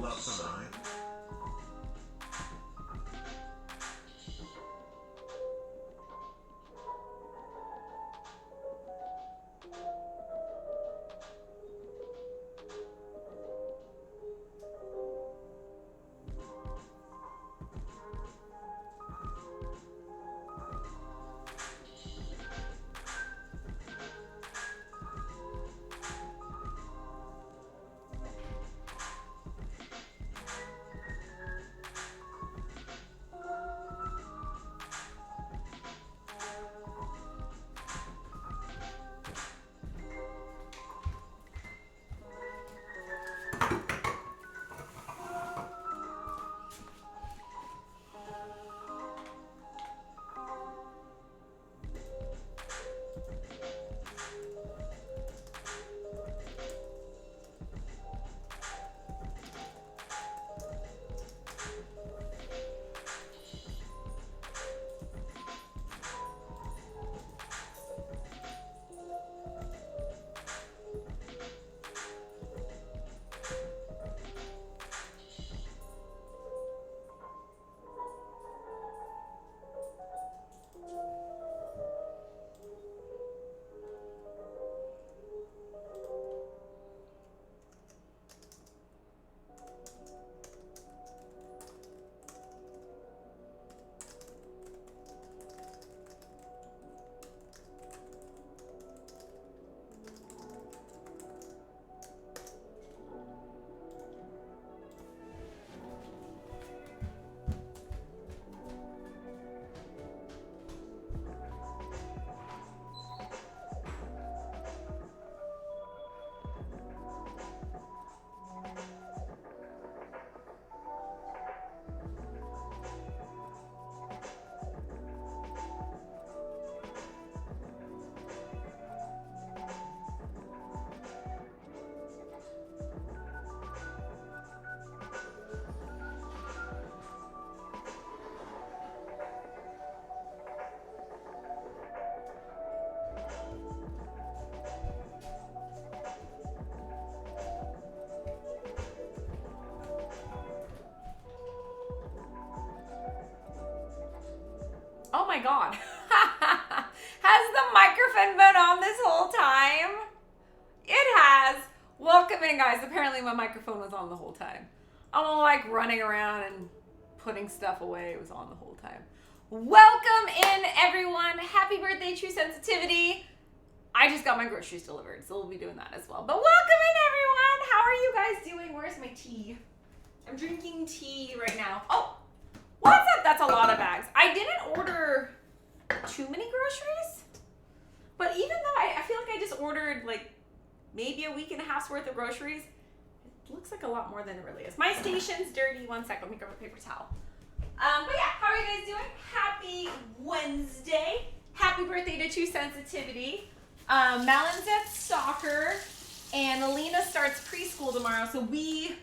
love sign. Oh my God. Has the microphone been on this whole time? It has. Welcome in, guys. Apparently my microphone was on the whole time. I'm like running around and putting stuff away. It was on the whole time. Welcome in, everyone. Happy birthday, True Sensitivity. I just got my groceries delivered, so we'll be doing that as well. But welcome in, everyone. How are you guys doing? Where's my tea? I'm drinking tea right now. Oh, what's up? That's a lot of bags. I didn't order too many groceries, but even though I feel like I just ordered like maybe a week and a half's worth of groceries, it looks like a lot more than it really is. My station's dirty. One sec, let me grab a paper towel. But yeah, how are you guys doing? Happy Wednesday. Happy birthday to True Sensitivity. Malin's at soccer, and Alina starts preschool tomorrow, so we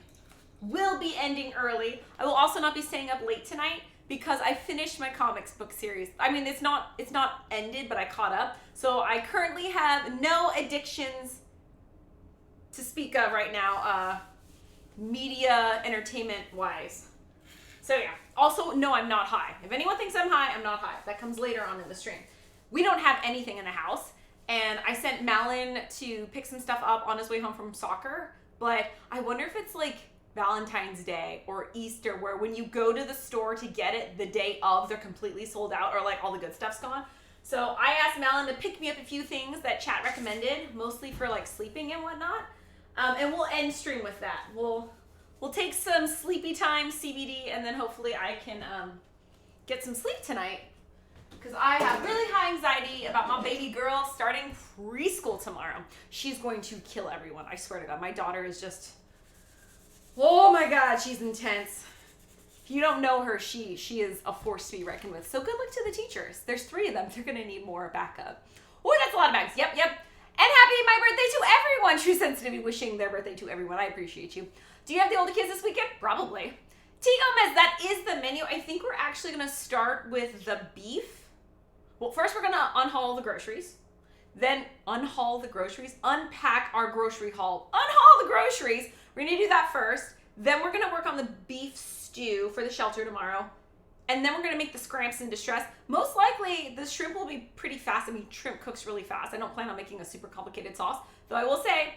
will be ending early. I will also not be staying up late tonight because I finished my comics book series. I mean, it's not ended, but I caught up. So I currently have no addictions to speak of right now, media entertainment wise. So yeah. Also, no, I'm not high. If anyone thinks I'm high, I'm not high. That comes later on in the stream. We don't have anything in the house, and I sent Malin to pick some stuff up on his way home from soccer, but I wonder if it's like Valentine's Day or Easter, where when you go to the store to get it the day of, they're completely sold out, or like all the good stuff's gone. So I asked Malin to pick me up a few things that chat recommended, mostly for like sleeping and whatnot. And we'll end stream with that. We'll take some sleepy time CBD, and then hopefully I can get some sleep tonight, because I have really high anxiety about my baby girl starting preschool tomorrow. She's going to kill everyone. I swear to God, my daughter is just, oh my God, she's intense. If you don't know her, she is a force to be reckoned with. So good luck to the teachers. There's 3 of them. They're going to need more backup. Oh, that's a lot of bags. Yep. And happy my birthday to everyone. True Sensitivity wishing their birthday to everyone. I appreciate you. Do you have the older kids this weekend? Probably. T. Gomez, that is the menu. I think we're actually going to start with the beef. Well, first we're going to unhaul the groceries. Then unpack our grocery haul. Unhaul the groceries. We're going to do that first. Then we're gonna work on the beef stew for the shelter tomorrow. And then we're gonna make the scramps in distress. Most likely, the shrimp will be pretty fast. I mean, shrimp cooks really fast. I don't plan on making a super complicated sauce. Though I will say,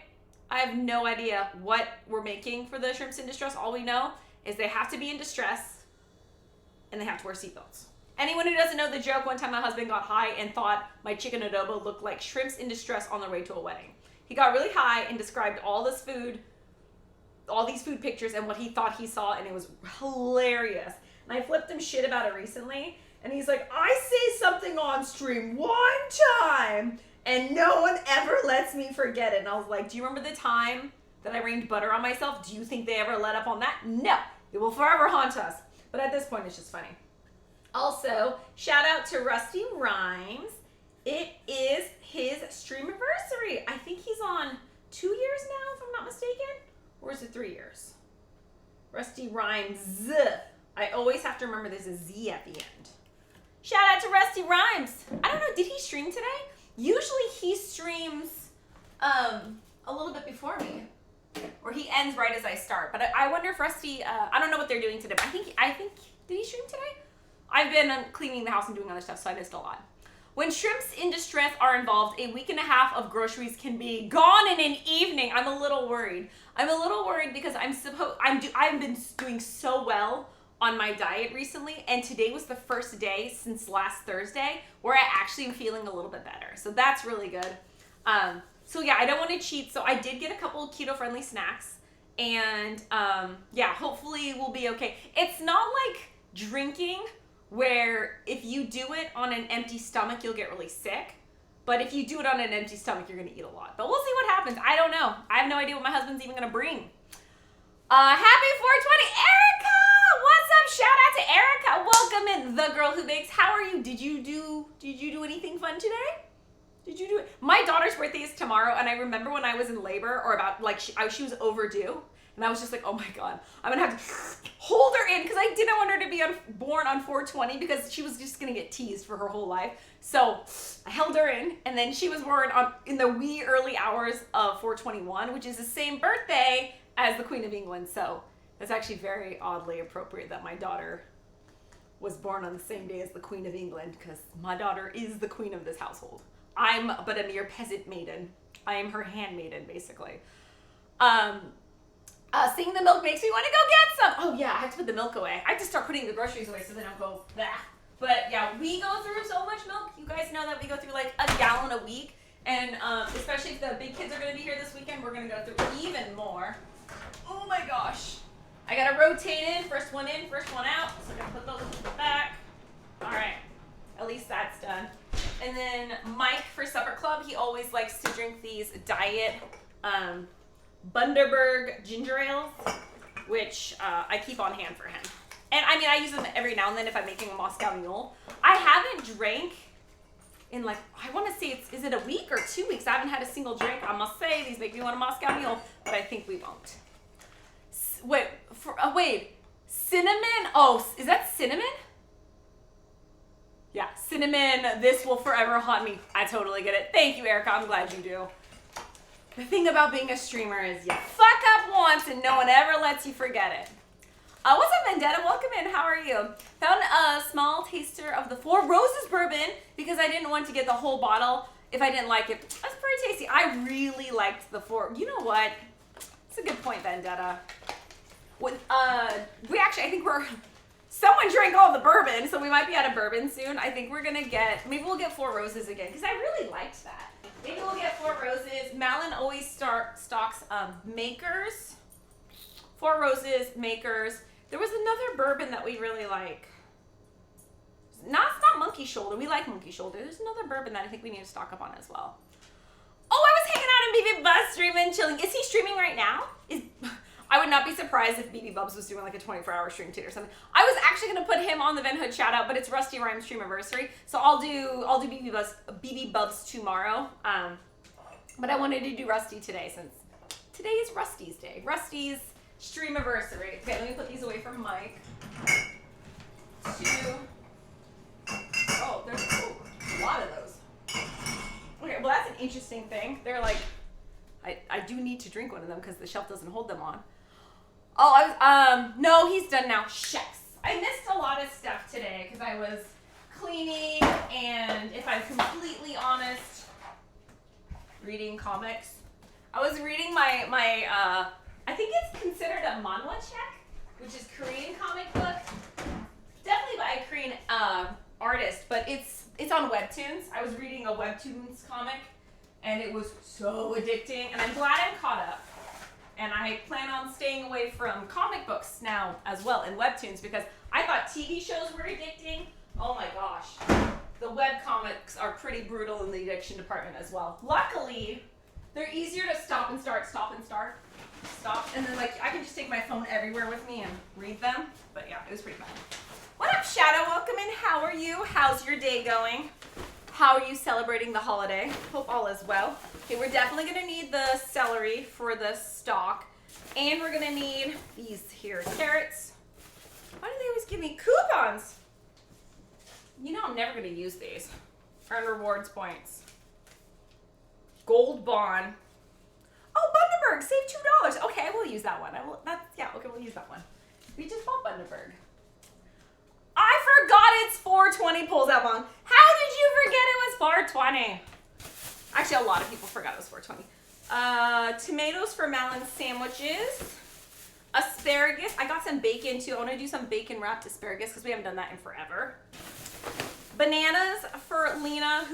I have no idea what we're making for the shrimps in distress. All we know is they have to be in distress and they have to wear seatbelts. Anyone who doesn't know the joke, one time my husband got high and thought my chicken adobo looked like shrimps in distress on their way to a wedding. He got really high and described all this food, all these food pictures and what he thought he saw, and it was hilarious. And I flipped him shit about it recently, and he's like, I say something on stream one time, and no one ever lets me forget it. And I was like, do you remember the time that I rained butter on myself? Do you think they ever let up on that? No, it will forever haunt us. But at this point, it's just funny. Also, shout out to Rusty Rhymes. It is his streamiversary. I think he's on 2 years now, if I'm not mistaken. Or is it 3 years? Rusty Rhymes. I always have to remember there's a Z at the end. Shout out to Rusty Rhymes. I don't know, did he stream today? Usually he streams a little bit before me. Or he ends right as I start. But I wonder if Rusty, I don't know what they're doing today, but I think, did he stream today? I've been cleaning the house and doing other stuff, so I missed a lot. When shrimps in distress are involved, a week and a half of groceries can be gone in an evening. I'm a little worried. I'm a little worried because I've been doing so well on my diet recently, and today was the first day since last Thursday where I actually am feeling a little bit better. So that's really good. So yeah, I don't want to cheat. So I did get a couple of keto-friendly snacks, and yeah, hopefully we'll be okay. It's not like drinking where if you do it on an empty stomach, you'll get really sick. But if you do it on an empty stomach, you're gonna eat a lot. But we'll see what happens. I don't know. I have no idea what my husband's even gonna bring. Happy 420, Erica! What's up? Shout out to Erica. Welcome in, the girl who bakes. How are you? Did you do anything fun today? Did you do it? My daughter's birthday is tomorrow, and I remember when I was in labor, or about like she was overdue. And I was just like, oh my God, I'm gonna have to hold her in because I didn't want her to be born on 420 because she was just gonna get teased for her whole life. So I held her in, and then she was born in the wee early hours of 421, which is the same birthday as the Queen of England. So that's actually very oddly appropriate that my daughter was born on the same day as the Queen of England, because my daughter is the queen of this household. I'm but a mere peasant maiden. I am her handmaiden, basically. Seeing the milk makes me want to go get some. Oh yeah, I have to put the milk away. I have to start putting the groceries away so they don't go bah. But yeah, we go through so much milk. You guys know that we go through like a gallon a week. And especially if the big kids are going to be here this weekend, we're going to go through even more. Oh my gosh. I got to rotate in. First one in, first one out. So I'm going to put those back. All right. At least that's done. And then Mike for supper club, he always likes to drink these diet Bundaberg ginger ales, which I keep on hand for him. And I mean, I use them every now and then if I'm making a Moscow Mule. I haven't drank in like, I want to say is it a week or 2 weeks? I haven't had a single drink. I must say, these make me want a Moscow Mule, but I think we won't. Wait, cinnamon? Oh, is that cinnamon? Yeah, cinnamon, this will forever haunt me. I totally get it. Thank you, Erica. I'm glad you do. The thing about being a streamer is you fuck up once and no one ever lets you forget it. What's up, Vendetta? Welcome in. How are you? Found a small taster of the Four Roses bourbon because I didn't want to get the whole bottle if I didn't like it. That's pretty tasty. I really liked the Four. You know what? It's a good point, Vendetta. When, we actually, I think someone drank all the bourbon, so we might be out of bourbon soon. I think we're gonna maybe we'll get Four Roses again because I really liked that. Maybe we'll get Four Roses. Malin always stocks Makers. Four Roses, Makers. There was another bourbon that we really like. It's not Monkey Shoulder. We like Monkey Shoulder. There's another bourbon that I think we need to stock up on as well. Oh, I was hanging out in BB Bubs streaming, chilling. Is he streaming right now? I would not be surprised if BB Bubs was doing like a 24-hour stream too or something. I was actually gonna put him on the Ven Hood shout out, but it's Rusty Rhymes streamiversary, so I'll do BB Bubs tomorrow. But I wanted to do Rusty today since today is Rusty's day. Rusty's streamiversary. Okay, let me put these away from Mike. Oh, there's a lot of those. Okay, well that's an interesting thing. They're like, I do need to drink one of them because the shelf doesn't hold them on. Oh, I was, no, he's done now. Shucks. I missed a lot of stuff today because I was cleaning and, if I'm completely honest, reading comics. I was reading my I think it's considered a manhwa check, which is Korean comic book. Definitely by a Korean artist, but it's on Webtoons. I was reading a Webtoons comic, and it was so addicting, and I'm glad I'm caught up. And I plan on staying away from comic books now as well in Webtoons because I thought TV shows were addicting. Oh my gosh. The web comics are pretty brutal in the addiction department as well. Luckily, they're easier to stop and start, and then like I can just take my phone everywhere with me and read them. But yeah, it was pretty fun. What up, Shadow? Welcome in. How are you? How's your day going? How are you celebrating the holiday? Hope all is well. Okay, we're definitely gonna need the celery for the stock, and we're gonna need these here carrots. Why do they always give me coupons? You know I'm never gonna use these. Earn rewards points. Gold bond. Oh, Bundaberg, save $2. Okay, I will use that one. We'll use that one. We just bought Bundaberg. I forgot it's 420 pulls that long. How did you forget it was 420? Actually, a lot of people forgot it was 420. Tomatoes for melon sandwiches. Asparagus. I got some bacon too. I want to do some bacon wrapped asparagus because we haven't done that in forever. Bananas for Lena,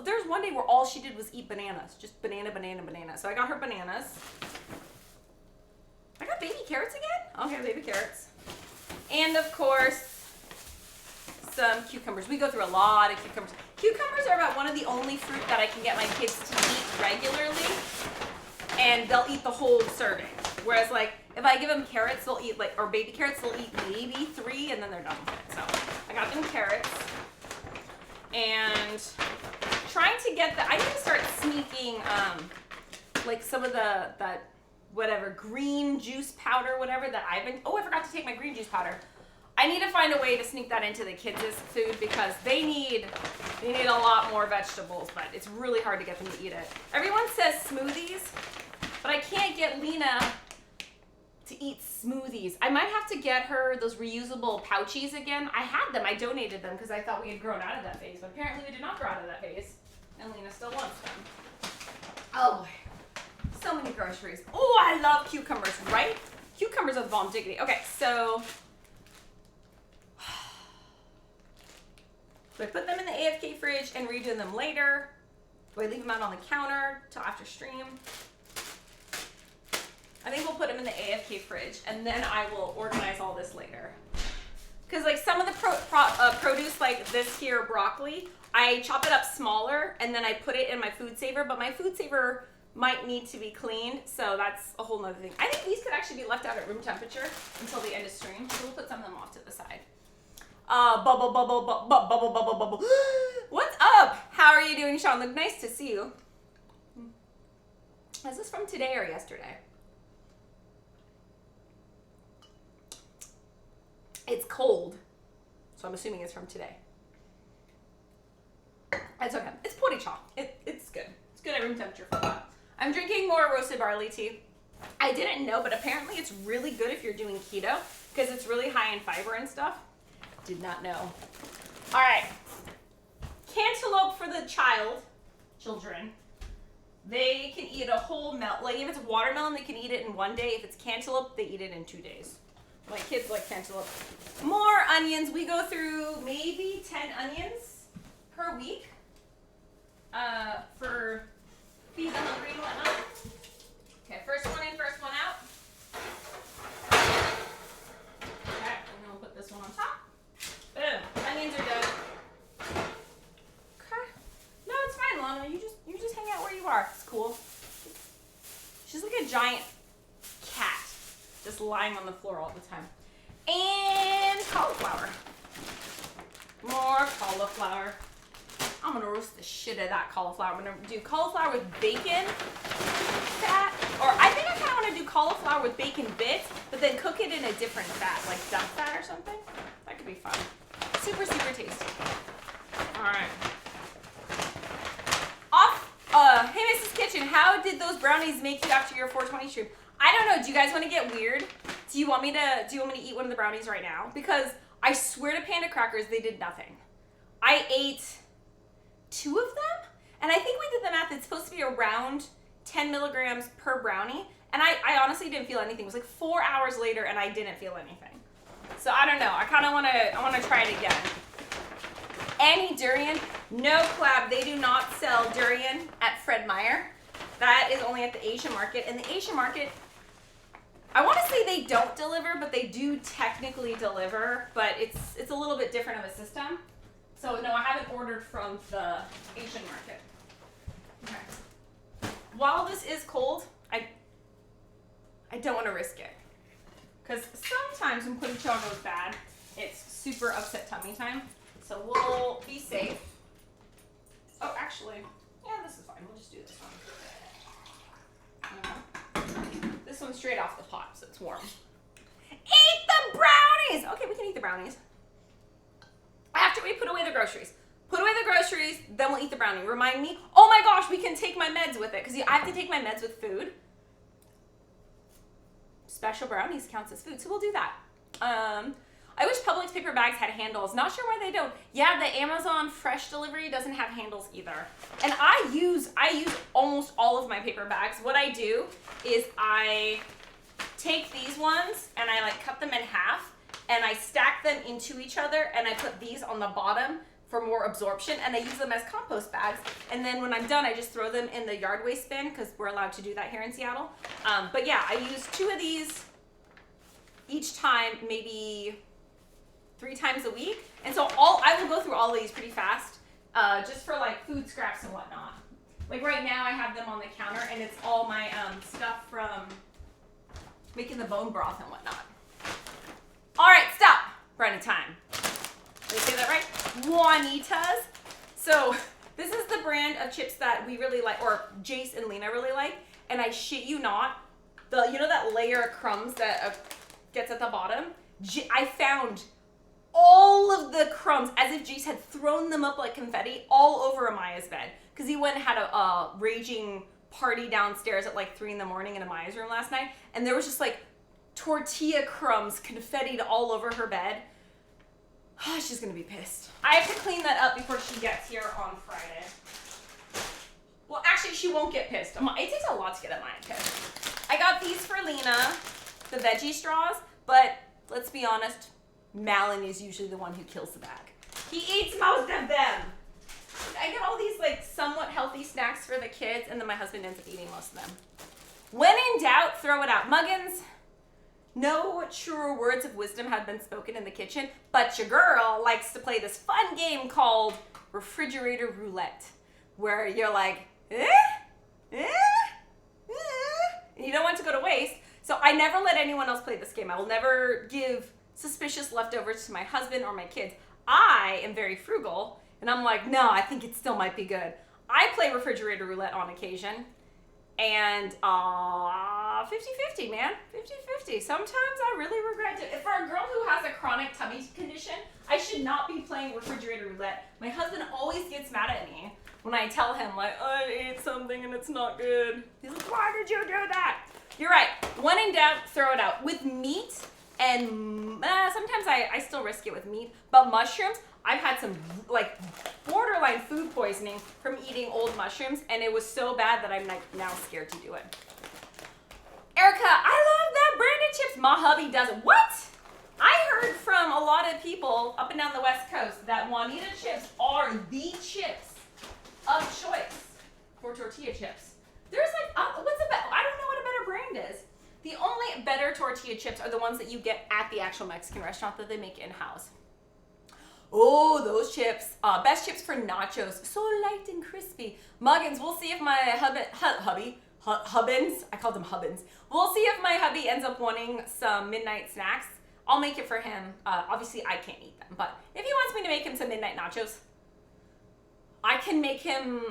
there's one day where all she did was eat bananas. Just banana. So I got her bananas. I got baby carrots again? Okay, baby carrots. And of course, some cucumbers. We go through a lot of cucumbers. Cucumbers are about one of the only fruit that I can get my kids to eat regularly, and they'll eat the whole serving. Whereas like, if I give them carrots, they'll eat or baby carrots, they'll eat maybe 3 and then they're done with it. So I got them carrots. And trying to get I need to start sneaking like some of that whatever green juice powder, whatever that I forgot to take my green juice powder. I need to find a way to sneak that into the kids' food because they need a lot more vegetables, but it's really hard to get them to eat it. Everyone says smoothies, but I can't get Lena to eat smoothies. I might have to get her those reusable pouchies again. I had them. I donated them because I thought we had grown out of that phase, but apparently we did not grow out of that phase, and Lena still wants them. Oh boy. So many groceries. Oh, I love cucumbers, right? Cucumbers are the bomb diggity. Okay, so do I put them in the AFK fridge and redo them later? Do I leave them out on the counter till after stream? I think we'll put them in the AFK fridge, and then I will organize all this later. Because like some of the produce, like this here broccoli, I chop it up smaller, and then I put it in my food saver, but my food saver might need to be cleaned, so that's a whole nother thing. I think these could actually be left out at room temperature until the end of stream, so we'll put some of them off to the side. Bubble. What's up? How are you doing, Sean? Look, nice to see you. Is this from today or yesterday? It's cold, so I'm assuming it's from today. It's okay. It's potty cha. It's good. It's good at room temperature for that. I'm drinking more roasted barley tea. I didn't know, but apparently it's really good if you're doing keto because it's really high in fiber and stuff. Did not know. All right. Cantaloupe for the children. They can eat a whole like if it's watermelon, they can eat it in 1 day. If it's cantaloupe, they eat it in 2 days. My kids like cantaloupe. More onions. We go through maybe 10 onions per week for feed the hungry and whatnot. Okay, first one in, first one out. Okay, and then we'll put this one on top. Boom. Onions are done. Okay. No, it's fine, Lana. You just hang out where you are. It's cool. She's like a giant cat. Just lying on the floor all the time. And cauliflower. More cauliflower. I'm gonna roast the shit out of that cauliflower. I'm gonna do cauliflower with bacon fat. Or I think I kinda wanna do cauliflower with bacon bits, but then cook it in a different fat, like duck fat or something. That could be fun. Super, super tasty. Alright. Hey Mrs. Kitchen, how did those brownies make you after your 420 stream? I don't know. Do you guys want to get weird? Do you want me to eat one of the brownies right now? Because I swear to Panda Crackers, they did nothing. I ate 2 of them, and I think we did the math. It's supposed to be around 10 milligrams per brownie, and I honestly didn't feel anything. It was like 4 hours later, and I didn't feel anything. So I don't know. I kind of want to try it again. Any durian? No collab. They do not sell durian at Fred Meyer. That is only at the Asian market. And the Asian market, I want to say they don't deliver, but they do technically deliver. But it's a little bit different of a system. So no, I haven't ordered from the Asian market. Okay. While this is cold, I don't want to risk it. Because sometimes when pudding chow goes bad, it's super upset tummy time. So we'll be safe. Oh, actually, yeah, this is fine. We'll just do this one. This one's straight off the pot, so it's warm. Eat the brownies! Okay, we can eat the brownies. After we put away the groceries. Put away the groceries, then we'll eat the brownie. Remind me, oh my gosh, we can take my meds with it. Because I have to take my meds with food. Special brownies counts as food, so we'll do that. I wish Publix paper bags had handles. Not sure why they don't. Yeah, the Amazon fresh delivery doesn't have handles either. And I use almost all of my paper bags. What I do is I take these ones and I like cut them in half and I stack them into each other and I put these on the bottom for more absorption and I use them as compost bags. And then when I'm done, I just throw them in the yard waste bin because we're allowed to do that here in Seattle. But yeah, I use 2 of these each time, maybe 3 times a week. And so I will go through all of these pretty fast, just for like food scraps and whatnot. Like right now I have them on the counter and it's all my stuff from making the bone broth and whatnot. All right, stop. Brownie time. Did I say that right? Juanitas. So this is the brand of chips that we really like, or Jace and Lena really like. And I shit you not, you know that layer of crumbs that gets at the bottom? I found all of the crumbs as if Jace had thrown them up like confetti all over Amaya's bed. Because he went and had a raging party downstairs at like 3 in the morning in Amaya's room last night. And there was just like tortilla crumbs confettied all over her bed. She's gonna be pissed. I have to clean that up before she gets here on Friday. Well, actually, she won't get pissed. It takes a lot to get Amaya pissed. I got these for Lena, the veggie straws, but let's be honest, Malin is usually the one who kills the bag. He eats most of them. I get all these like somewhat healthy snacks for the kids, and then my husband ends up eating most of them. When in doubt, throw it out. Muggins, no truer words of wisdom have been spoken in the kitchen, but your girl likes to play this fun game called refrigerator roulette, where you're like, and you don't want to go to waste. So I never let anyone else play this game. I will never give suspicious leftovers to my husband or my kids. I am very frugal, and I'm like, no, I think it still might be good. I play refrigerator roulette on occasion, and 50-50, man, 50-50. Sometimes I really regret it. For a girl who has a chronic tummy condition, I should not be playing refrigerator roulette. My husband always gets mad at me when I tell him, like, I ate something and it's not good. He's like, why did you do that? You're right. When in doubt, throw it out. With meat, and sometimes I still risk it with meat, but mushrooms, I've had some like borderline food poisoning from eating old mushrooms, and it was so bad that I'm like now scared to do it. Erica, I love that branded chips. My hubby doesn't. What? I heard from a lot of people up and down the West Coast that Juanita chips are the chips of choice for tortilla chips. There's like, I don't know what a better brand is. The only better tortilla chips are the ones that you get at the actual Mexican restaurant that they make in-house. Oh, those chips. Best chips for nachos. So light and crispy. Muggins, we'll see if my hubbins, I called them hubbins. We'll see if my hubby ends up wanting some midnight snacks. I'll make it for him. Obviously, I can't eat them, but if he wants me to make him some midnight nachos, I can make him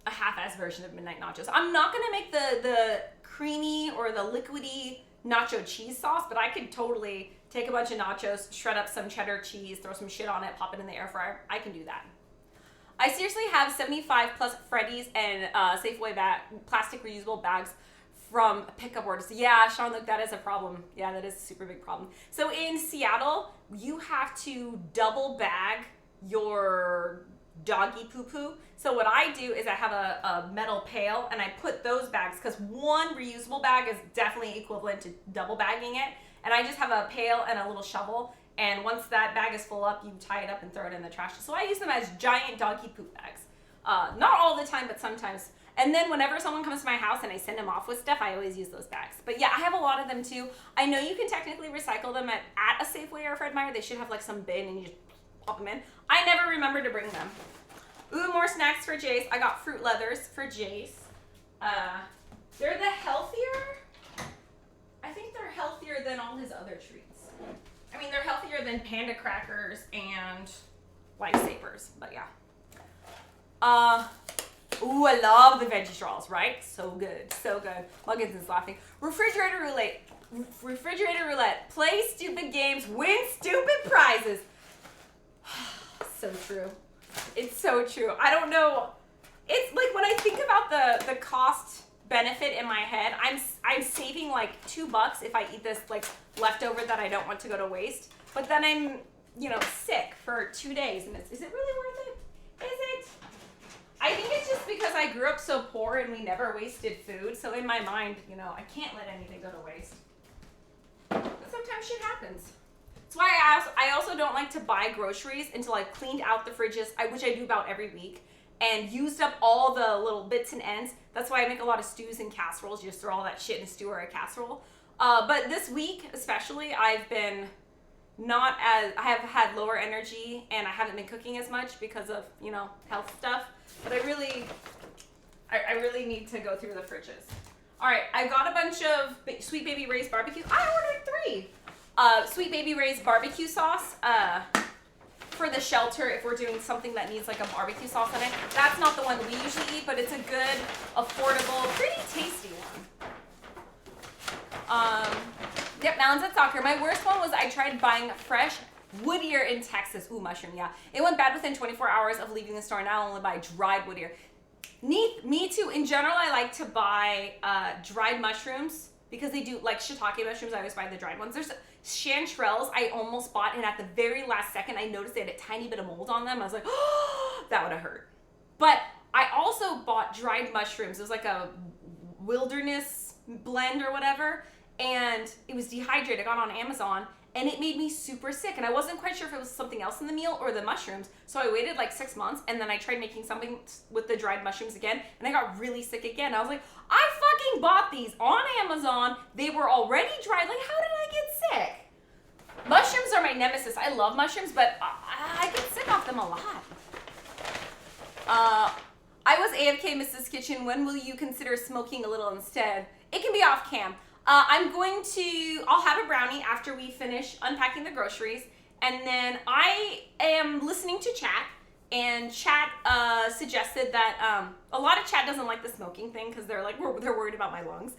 a half-ass version of midnight nachos. I'm not gonna make the creamy or the liquidy nacho cheese sauce, but I could totally take a bunch of nachos, shred up some cheddar cheese, throw some shit on it, pop it in the air fryer. I can do that. I seriously have 75 plus Freddy's and Safeway plastic reusable bags from pickup orders. Yeah, Sean, look, that is a problem. Yeah, that is a super big problem. So in Seattle, you have to double bag your doggy poo-poo. So what I do is I have a metal pail and I put those bags, because one reusable bag is definitely equivalent to double bagging it. And I just have a pail and a little shovel. And once that bag is full up, you tie it up and throw it in the trash. So I use them as giant doggy poop bags. Not all the time, but sometimes. And then whenever someone comes to my house and I send them off with stuff, I always use those bags. But yeah, I have a lot of them too. I know you can technically recycle them at a Safeway or a Fred Meyer. They should have like some bin and you just pop them in. I never remember to bring them. Ooh, more snacks for Jace. I got fruit leathers for Jace. They're the healthier. I think they're healthier than all his other treats. I mean, they're healthier than Panda Crackers and Lifesavers, but yeah. Ooh, I love the veggie straws, right? So good, so good. Muggins is laughing. Refrigerator roulette. Refrigerator roulette. Play stupid games, win stupid prizes. So true. It's so true. I don't know. It's like when I think about the cost benefit in my head, I'm saving like $2 if I eat this like leftover that I don't want to go to waste. But then I'm, sick for 2 days, and is it really worth it? Is it? I think it's just because I grew up so poor and we never wasted food. So in my mind, I can't let anything go to waste. But sometimes shit happens. That's why I also don't like to buy groceries until I've cleaned out the fridges, which I do about every week, and used up all the little bits and ends. That's why I make a lot of stews and casseroles. You just throw all that shit in a stew or a casserole. But this week especially, I've been I have had lower energy and I haven't been cooking as much because of, health stuff. But I really need to go through the fridges. All right, I got a bunch of Sweet Baby Ray's barbecue. I ordered 3. Sweet Baby Ray's barbecue sauce for the shelter if we're doing something that needs like a barbecue sauce in it. That's not the one we usually eat, but it's a good, affordable, pretty tasty one. Yep, Mounds at Soccer. My worst one was I tried buying fresh wood ear in Texas. Ooh, mushroom, yeah. It went bad within 24 hours of leaving the store. Now I only buy dried wood ear. Me too. In general, I like to buy dried mushrooms because they do, like shiitake mushrooms, I always buy the dried ones. There's chanterelles I almost bought, and at the very last second, I noticed they had a tiny bit of mold on them. I was like, oh, that would have hurt. But I also bought dried mushrooms. It was like a wilderness blend or whatever, and it was dehydrated. I got it on Amazon, and it made me super sick. And I wasn't quite sure if it was something else in the meal or the mushrooms. So I waited like 6 months, and then I tried making something with the dried mushrooms again, and I got really sick again. I was like, I fucking bought these on Amazon. They were already dried. Like, how did I get sick? Mushrooms are my nemesis. I love mushrooms, but I get sick off them a lot. I was AFK, Mrs. Kitchen. When will you consider smoking a little instead? It can be off cam. I'll have a brownie after we finish unpacking the groceries, and then I am listening to chat, and chat suggested that a lot of chat doesn't like the smoking thing because they're worried about my lungs.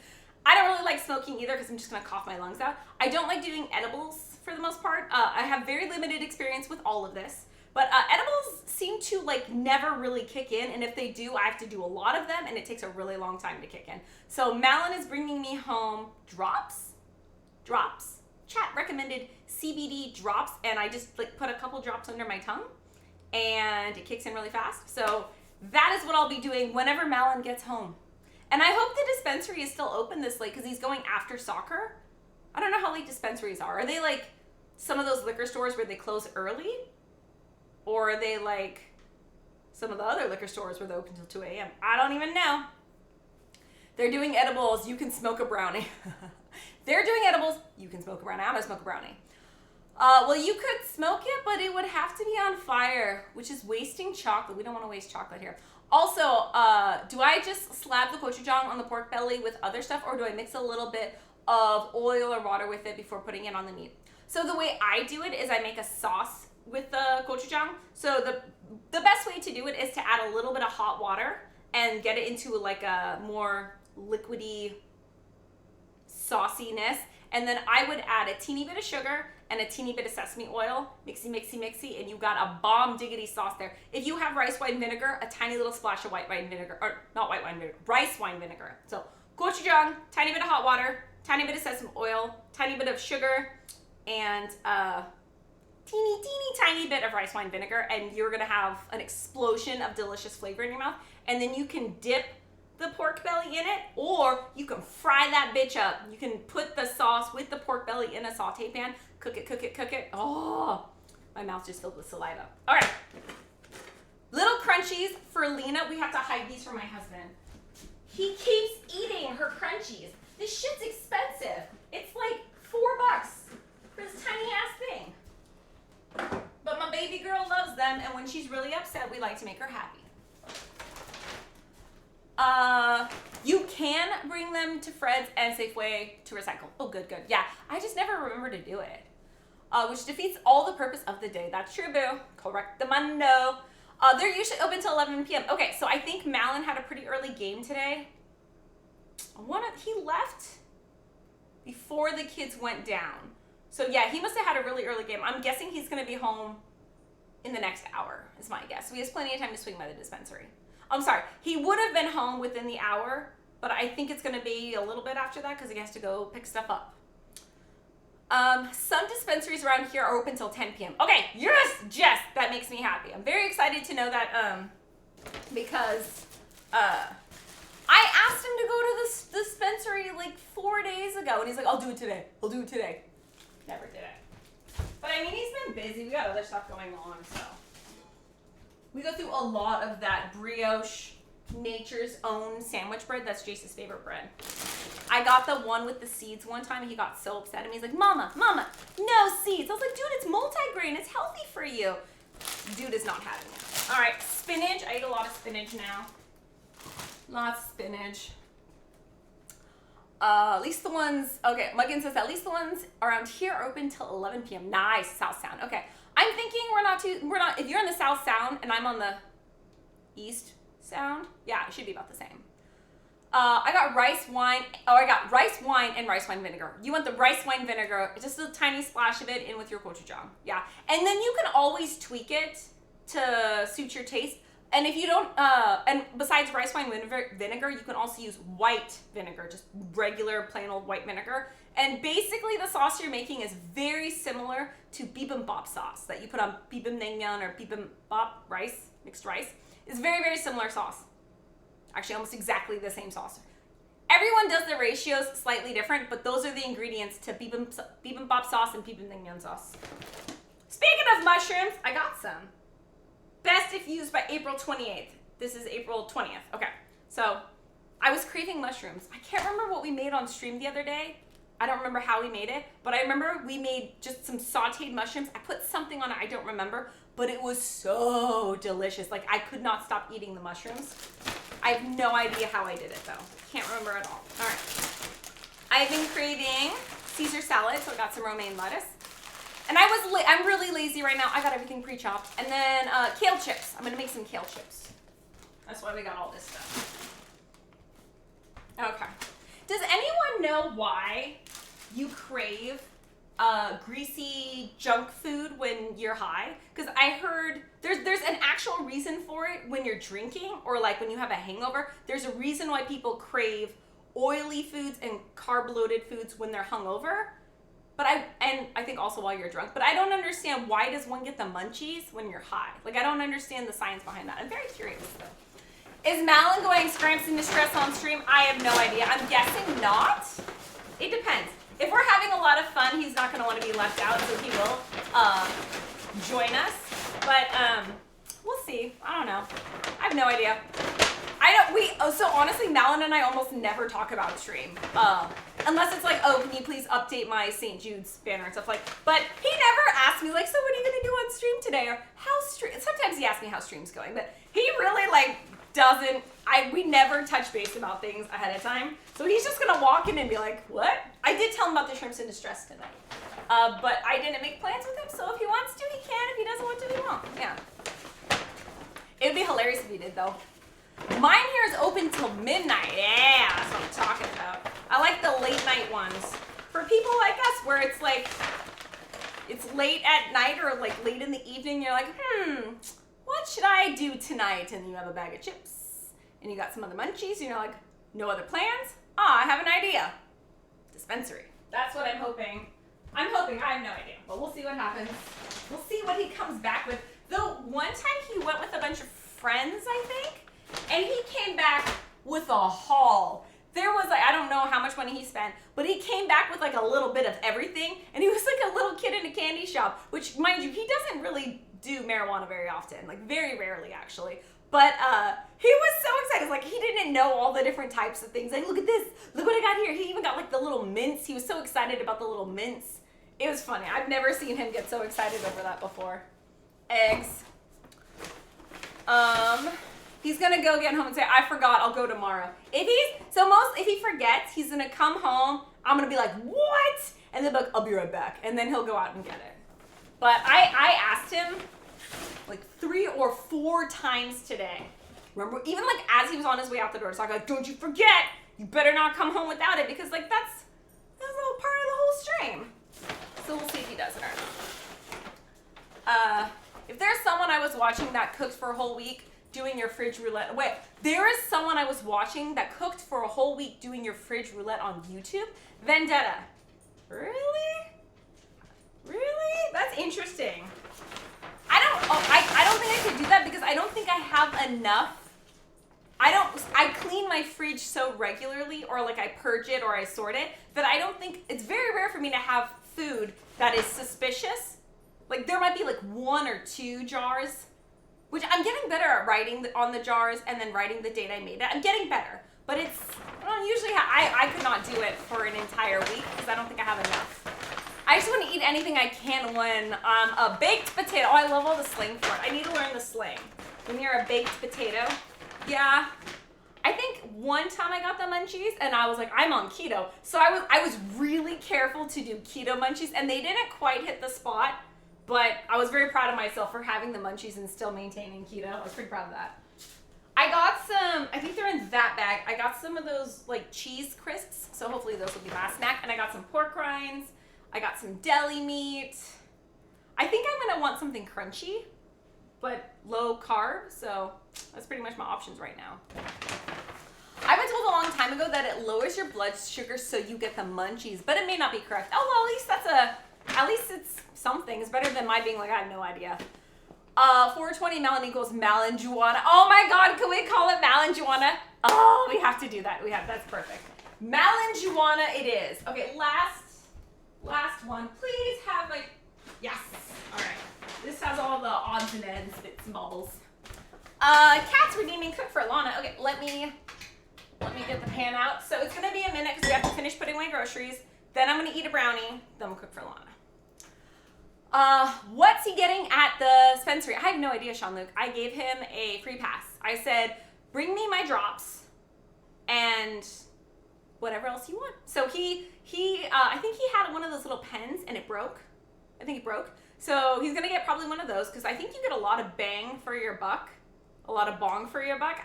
I don't really like smoking either because I'm just gonna cough my lungs out. I don't like doing edibles for the most part. I have very limited experience with all of this, but edibles seem to never really kick in, and if they do, I have to do a lot of them, and it takes a really long time to kick in. So Malin is bringing me home drops. Chat recommended CBD drops, and I just put a couple drops under my tongue, and it kicks in really fast. So that is what I'll be doing whenever Malin gets home. And I hope the dispensary is still open this late because he's going after soccer. I don't know how late dispensaries are. Are they like some of those liquor stores where they close early? Or are they like some of the other liquor stores where they're open until 2 a.m.? I don't even know. They're doing edibles. You can smoke a brownie. They're doing edibles. You can smoke a brownie. I'm going to smoke a brownie. Well, you could smoke it, but it would have to be on fire, which is wasting chocolate. We don't want to waste chocolate here. Also, do I just slab the gochujang on the pork belly with other stuff, or do I mix a little bit of oil or water with it before putting it on the meat? So the way I do it is I make a sauce with the gochujang. So the best way to do it is to add a little bit of hot water and get it into a more liquidy sauciness. And then I would add a teeny bit of sugar and a teeny bit of sesame oil, mixy, and you got a bomb diggity sauce there. If you have rice wine vinegar, a tiny little splash of white wine vinegar, or not white wine vinegar, rice wine vinegar. So gochujang, tiny bit of hot water, tiny bit of sesame oil, tiny bit of sugar, and teeny tiny bit of rice wine vinegar, and you're gonna have an explosion of delicious flavor in your mouth. And then you can dip the pork belly in it, or you can fry that bitch up. You can put the sauce with the pork belly in a saute pan, cook it. Oh, my mouth's just filled with saliva. All right, little crunchies for Lena. We have to hide these from my husband. He keeps eating her crunchies. This shit's expensive. It's like $4 for this tiny ass thing. But my baby girl loves them, and when she's really upset, we like to make her happy. You can bring them to Fred's and Safeway to recycle. Oh, good. Yeah, I just never remember to do it. Which defeats all the purpose of the day. That's true, boo. Correctamundo. They're usually open till 11 p.m. Okay, so I think Malin had a pretty early game today. He left before the kids went down. So yeah, he must have had a really early game. I'm guessing he's gonna be home in the next hour, is my guess. So he has plenty of time to swing by the dispensary. I'm sorry, he would have been home within the hour, but I think it's gonna be a little bit after that because he has to go pick stuff up. Some dispensaries around here are open till 10 p.m. Okay, yes, Jess, that makes me happy. I'm very excited to know that because I asked him to go to this dispensary like 4 days ago, and he's like, I'll do it today. Never did it. But I mean, he's been busy. We got other stuff going on, so. We go through a lot of that brioche, Nature's Own sandwich bread. That's Jace's favorite bread. I got the one with the seeds one time, and he got so upset at me. He's like, Mama, no seeds. I was like, dude, it's multigrain. It's healthy for you. Dude is not having it. All right, spinach. I eat a lot of spinach now. Lots of spinach. At least the ones, okay, Muggin says at least the ones around here are open till 11 p.m. Nice, South Sound. Okay, I'm thinking if you're in the South Sound and I'm on the East Sound, yeah, it should be about the same. I got rice wine and rice wine vinegar. You want the rice wine vinegar, just a tiny splash of it in with your gochujang. Yeah, and then you can always tweak it to suit your taste. And if you don't, and besides rice wine vinegar, you can also use white vinegar, just regular plain old white vinegar. And basically the sauce you're making is very similar to bibimbap sauce that you put on bibimbap or bibimbap rice, mixed rice. It's very, very similar sauce. Actually, almost exactly the same sauce. Everyone does the ratios slightly different, but those are the ingredients to bibimbap sauce and bibimbap sauce. Speaking of mushrooms, I got some. Best if used by April 28th. This is April 20th. Okay, so I was craving mushrooms. I can't remember what we made on stream the other day. I don't remember how we made it, but I remember we made just some sauteed mushrooms. I put something on it, I don't remember, but it was so delicious. Like, I could not stop eating the mushrooms. I have no idea how I did it, though. Can't remember at all. All right. I've been craving Caesar salad, so I got some romaine lettuce. And I'm really lazy right now. I got everything pre-chopped. And then kale chips. I'm gonna make some kale chips. That's why we got all this stuff. Okay. Does anyone know why you crave greasy junk food when you're high? Because I heard there's an actual reason for it when you're drinking or like when you have a hangover. There's a reason why people crave oily foods and carb-loaded foods when they're hungover. But I think also while you're drunk. But I don't understand, why does one get the munchies when you're high? Like, I don't understand the science behind that. I'm very curious though. Is Malin going Scramps in Distress on stream? I have no idea. I'm guessing not. It depends. If we're having a lot of fun, he's not gonna want to be left out, so he will join us. But we'll see. I don't know. I have no idea. So honestly, Malin and I almost never talk about stream. Unless it's like, oh, can you please update my St. Jude's banner and stuff like, but he never asks me like, so what are you gonna do on stream today? Or sometimes he asks me how stream's going, but he really like we never touch base about things ahead of time. So he's just gonna walk in and be like, what? I did tell him about the shrimps in distress tonight. But I didn't make plans with him, so if he wants to, he can. If he doesn't want to, he won't. Yeah. It would be hilarious if he did though. Mine here is open till midnight. Yeah, that's what I'm talking about. I like the late night ones. For people like us where it's like, it's late at night or like late in the evening, you're like, what should I do tonight? And you have a bag of chips and you got some other munchies and you're like, no other plans? dispensary. That's what I'm hoping. I have no idea, but we'll see what happens. We'll see what he comes back with. Though one time he went with a bunch of friends, I think, and he came back with a haul. There was like, I don't know how much money he spent, but he came back with like a little bit of everything, and he was like a little kid in a candy shop, which, mind you, he doesn't really do marijuana very often, like very rarely actually. But he was so excited. Like, he didn't know all the different types of things. Like, look at this. Look what I got here. He even got like the little mints. He was so excited about the little mints. It was funny. I've never seen him get so excited over that before. Eggs. He's gonna go get home and say, I forgot, I'll go tomorrow. If he forgets, he's gonna come home. I'm gonna be like, what? And then be like, I'll be right back. And then he'll go out and get it. But I asked him like 3 or 4 times today. Remember, even like as he was on his way out the door, so I go, don't you forget, you better not come home without it, because like that's all part of the whole stream. So we'll see if he does it or not. If there's someone I was watching that cooked for a whole week doing your fridge roulette, wait, there is someone I was watching that cooked for a whole week doing your fridge roulette on YouTube? Vendetta. Really? Really? That's interesting. I don't think I could do that because I don't think I have enough. I clean my fridge so regularly, or like I purge it or I sort it, that I don't think, it's very rare for me to have food that is suspicious. Like there might be like 1 or 2 jars, which I'm getting better at writing on the jars and then writing the date I made it. I'm getting better, but it's, I don't usually I could not do it for an entire week because I don't think I have enough. I just want to eat anything I can when a baked potato. Oh, I love all the slang for it. I need to learn the slang. When you're a baked potato. Yeah. I think one time I got the munchies and I was like, I'm on keto. So I was really careful to do keto munchies, and they didn't quite hit the spot, but I was very proud of myself for having the munchies and still maintaining keto. I was pretty proud of that. I got some, I think they're in that bag. I got some of those like cheese crisps, so hopefully those will be my snack. And I got some pork rinds. I got some deli meat. I think I'm gonna want something crunchy, but low carb, so that's pretty much my options right now. I've been told a long time ago that it lowers your blood sugar so you get the munchies, but it may not be correct. Oh, well, at least it's something. It's better than my being like, I have no idea. 420 melon equals malinjuana. Oh my God, can we call it malinjuana? Oh, we have to do that. That's perfect. Malinjuana it is. Okay, last one. Please have like, yes. All right. This has all the odds and ends, bits and bobbles. Cat's redeeming cook for Lana. Okay, let me get the pan out. So it's gonna be a minute because we have to finish putting away groceries. Then I'm gonna eat a brownie. Then we'll cook for Lana. What's he getting at the dispensary? I have no idea, Sean-Luc. I gave him a free pass. I said, bring me my drops and whatever else you want. So I think he had one of those little pens and it broke. I think it broke. So he's gonna get probably one of those because I think you get a lot of bang for your buck. A lot of bong for your buck.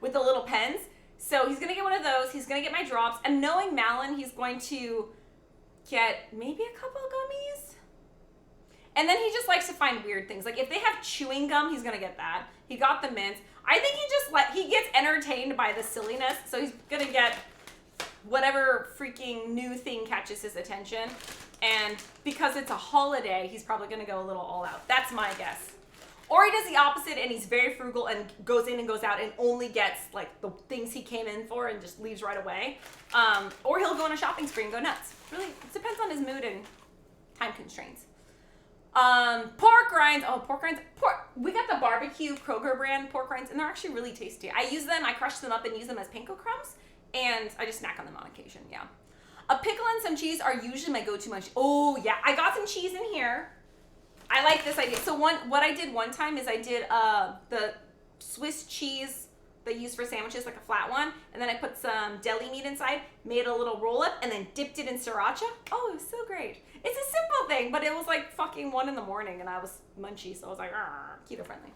With the little pens. So he's gonna get one of those. He's gonna get my drops. And knowing Malin, he's going to get maybe a couple of gummies. And then he just likes to find weird things. Like if they have chewing gum, he's gonna get that. He got the mints. I think he gets entertained by the silliness. So he's gonna get whatever freaking new thing catches his attention. And because it's a holiday, he's probably gonna go a little all out. That's my guess. Or he does the opposite and he's very frugal and goes in and goes out and only gets like the things he came in for and just leaves right away. Or he'll go on a shopping spree and go nuts. Really, it depends on his mood and time constraints. Pork rinds. Oh, pork rinds. We got the barbecue Kroger brand pork rinds, and they're actually really tasty. I use them, I crush them up and use them as panko crumbs, and I just snack on them on occasion, yeah. A pickle and some cheese are usually my go-to munch. Oh, yeah, I got some cheese in here. I like this idea. So what I did one time is I did the Swiss cheese they use for sandwiches, like a flat one, and then I put some deli meat inside, made a little roll-up, and then dipped it in sriracha. Oh, it was so great. It's a simple thing, but it was like fucking 1 in the morning, and I was munchy, so I was like, keto-friendly.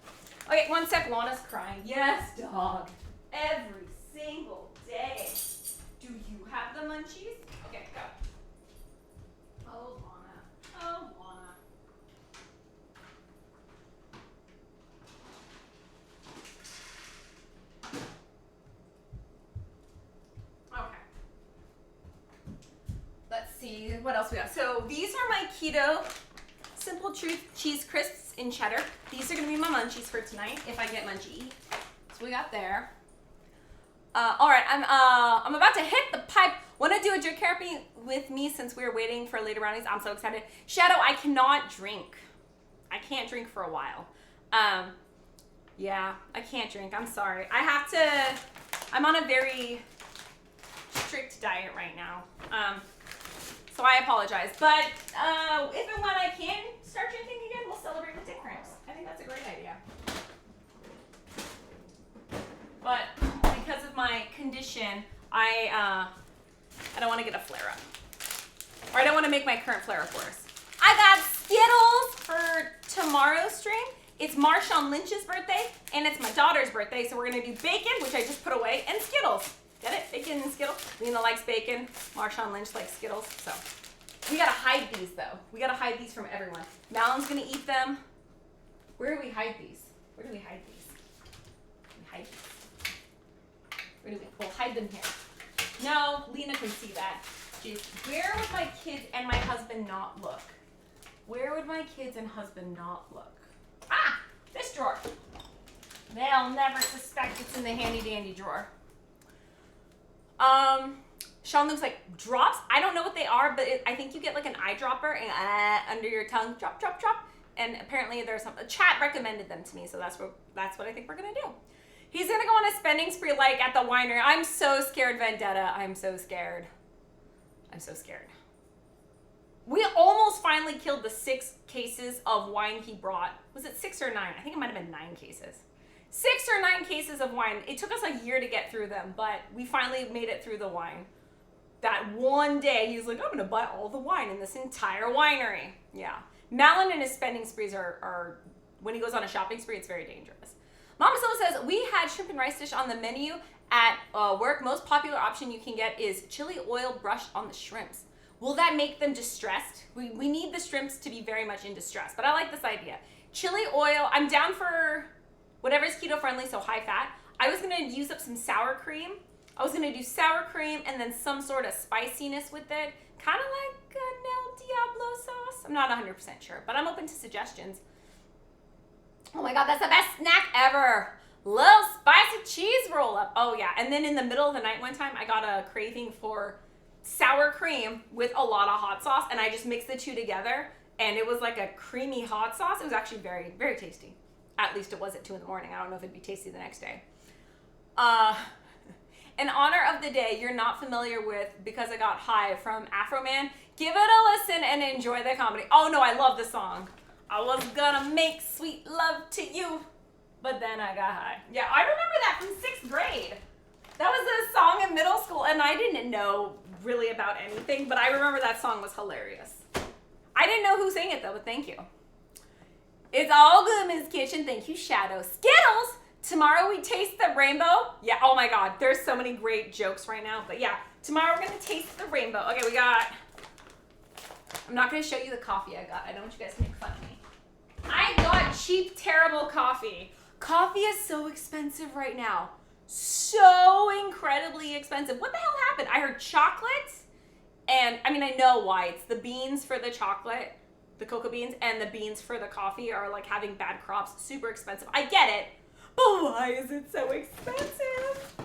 Okay, one sec. Lana's crying. Yes, dog. Every single day. Do you have the munchies? Okay, go. Oh, Lana. Oh, Lana. good. What else we got? So these are my keto Simple Truth cheese crisps in cheddar. These are gonna be my munchies for tonight if I get munchy. So we got there. All right, I'm about to hit the pipe. Want to do a drink therapy with me since we were waiting for later brownies? I'm so excited. Shadow, I cannot drink. I can't drink for a while. Yeah, I can't drink. I'm sorry. I'm on a very strict diet right now. So I apologize. But if and when I can start drinking again, we'll celebrate with dick cramps. I think that's a great idea. But because of my condition, I don't want to get a flare-up. Or I don't want to make my current flare-up worse. I got Skittles for tomorrow's stream. It's Marshawn Lynch's birthday, and it's my daughter's birthday, so we're going to do bacon, which I just put away, and Skittles. Get it? Bacon and Skittles. Lena likes bacon. Marshawn Lynch likes Skittles. So we got to hide these, though. We got to hide these from everyone. Malon's going to eat them. Where do we hide these? Where do we hide these? We hide these. Where do we? We'll hide them here. No, Lena can see that. Jeez. Where would my kids and my husband not look? Where would my kids and husband not look? Ah, this drawer. They'll never suspect it's in the handy dandy drawer. Sean looks like drops. I don't know what they are, but I think you get like an eyedropper and under your tongue, drop, drop, drop. And apparently there's some, chat recommended them to me, so that's what I think we're gonna do. He's gonna go on a spending spree like at the winery. I'm so scared, Vendetta. I'm so scared. I'm so scared. We almost finally killed the 6 cases of wine he brought. Was it 6 or 9? I think it might have been 9 cases. 6 or 9 cases of wine. It took us a year to get through them, but we finally made it through the wine. That one day, he was like, I'm gonna buy all the wine in this entire winery. Yeah. Malin and his spending sprees are when he goes on a shopping spree, it's very dangerous. Mama Silla says, we had shrimp and rice dish on the menu at work. Most popular option you can get is chili oil brushed on the shrimps. Will that make them distressed? We need the shrimps to be very much in distress, but I like this idea. Chili oil, I'm down for whatever's keto friendly, so high fat. I was gonna use up some sour cream. I was gonna do sour cream and then some sort of spiciness with it. Kind of like an El Diablo sauce. I'm not 100% sure, but I'm open to suggestions. Oh my God, that's the best snack ever. Little spicy cheese roll up. Oh yeah, and then in the middle of the night one time, I got a craving for sour cream with a lot of hot sauce, and I just mixed the two together, and it was like a creamy hot sauce. It was actually very, very tasty. At least it was at 2 in the morning. I don't know if it'd be tasty the next day. In honor of the day you're not familiar with Because I Got High from Afro Man, give it a listen and enjoy the comedy. Oh no, I love the song. I was gonna make sweet love to you, but then I got high. Yeah, I remember that from 6th grade. That was a song in middle school, and I didn't know really about anything, but I remember that song was hilarious. I didn't know who sang it though, but thank you. It's all good, Ms. Kitchen. Thank you, Shadow. Skittles! Tomorrow we taste the rainbow. Yeah, oh my God, there's so many great jokes right now, but yeah, tomorrow we're gonna taste the rainbow. Okay, we got, I'm not gonna show you the coffee I got. I don't want you guys to make fun of me. I got cheap, terrible coffee. Coffee is so expensive right now. So incredibly expensive. What the hell happened? I heard chocolate, and I mean, I know why. It's the beans for the chocolate, the cocoa beans, and the beans for the coffee are like having bad crops, super expensive. I get it, but why is it so expensive?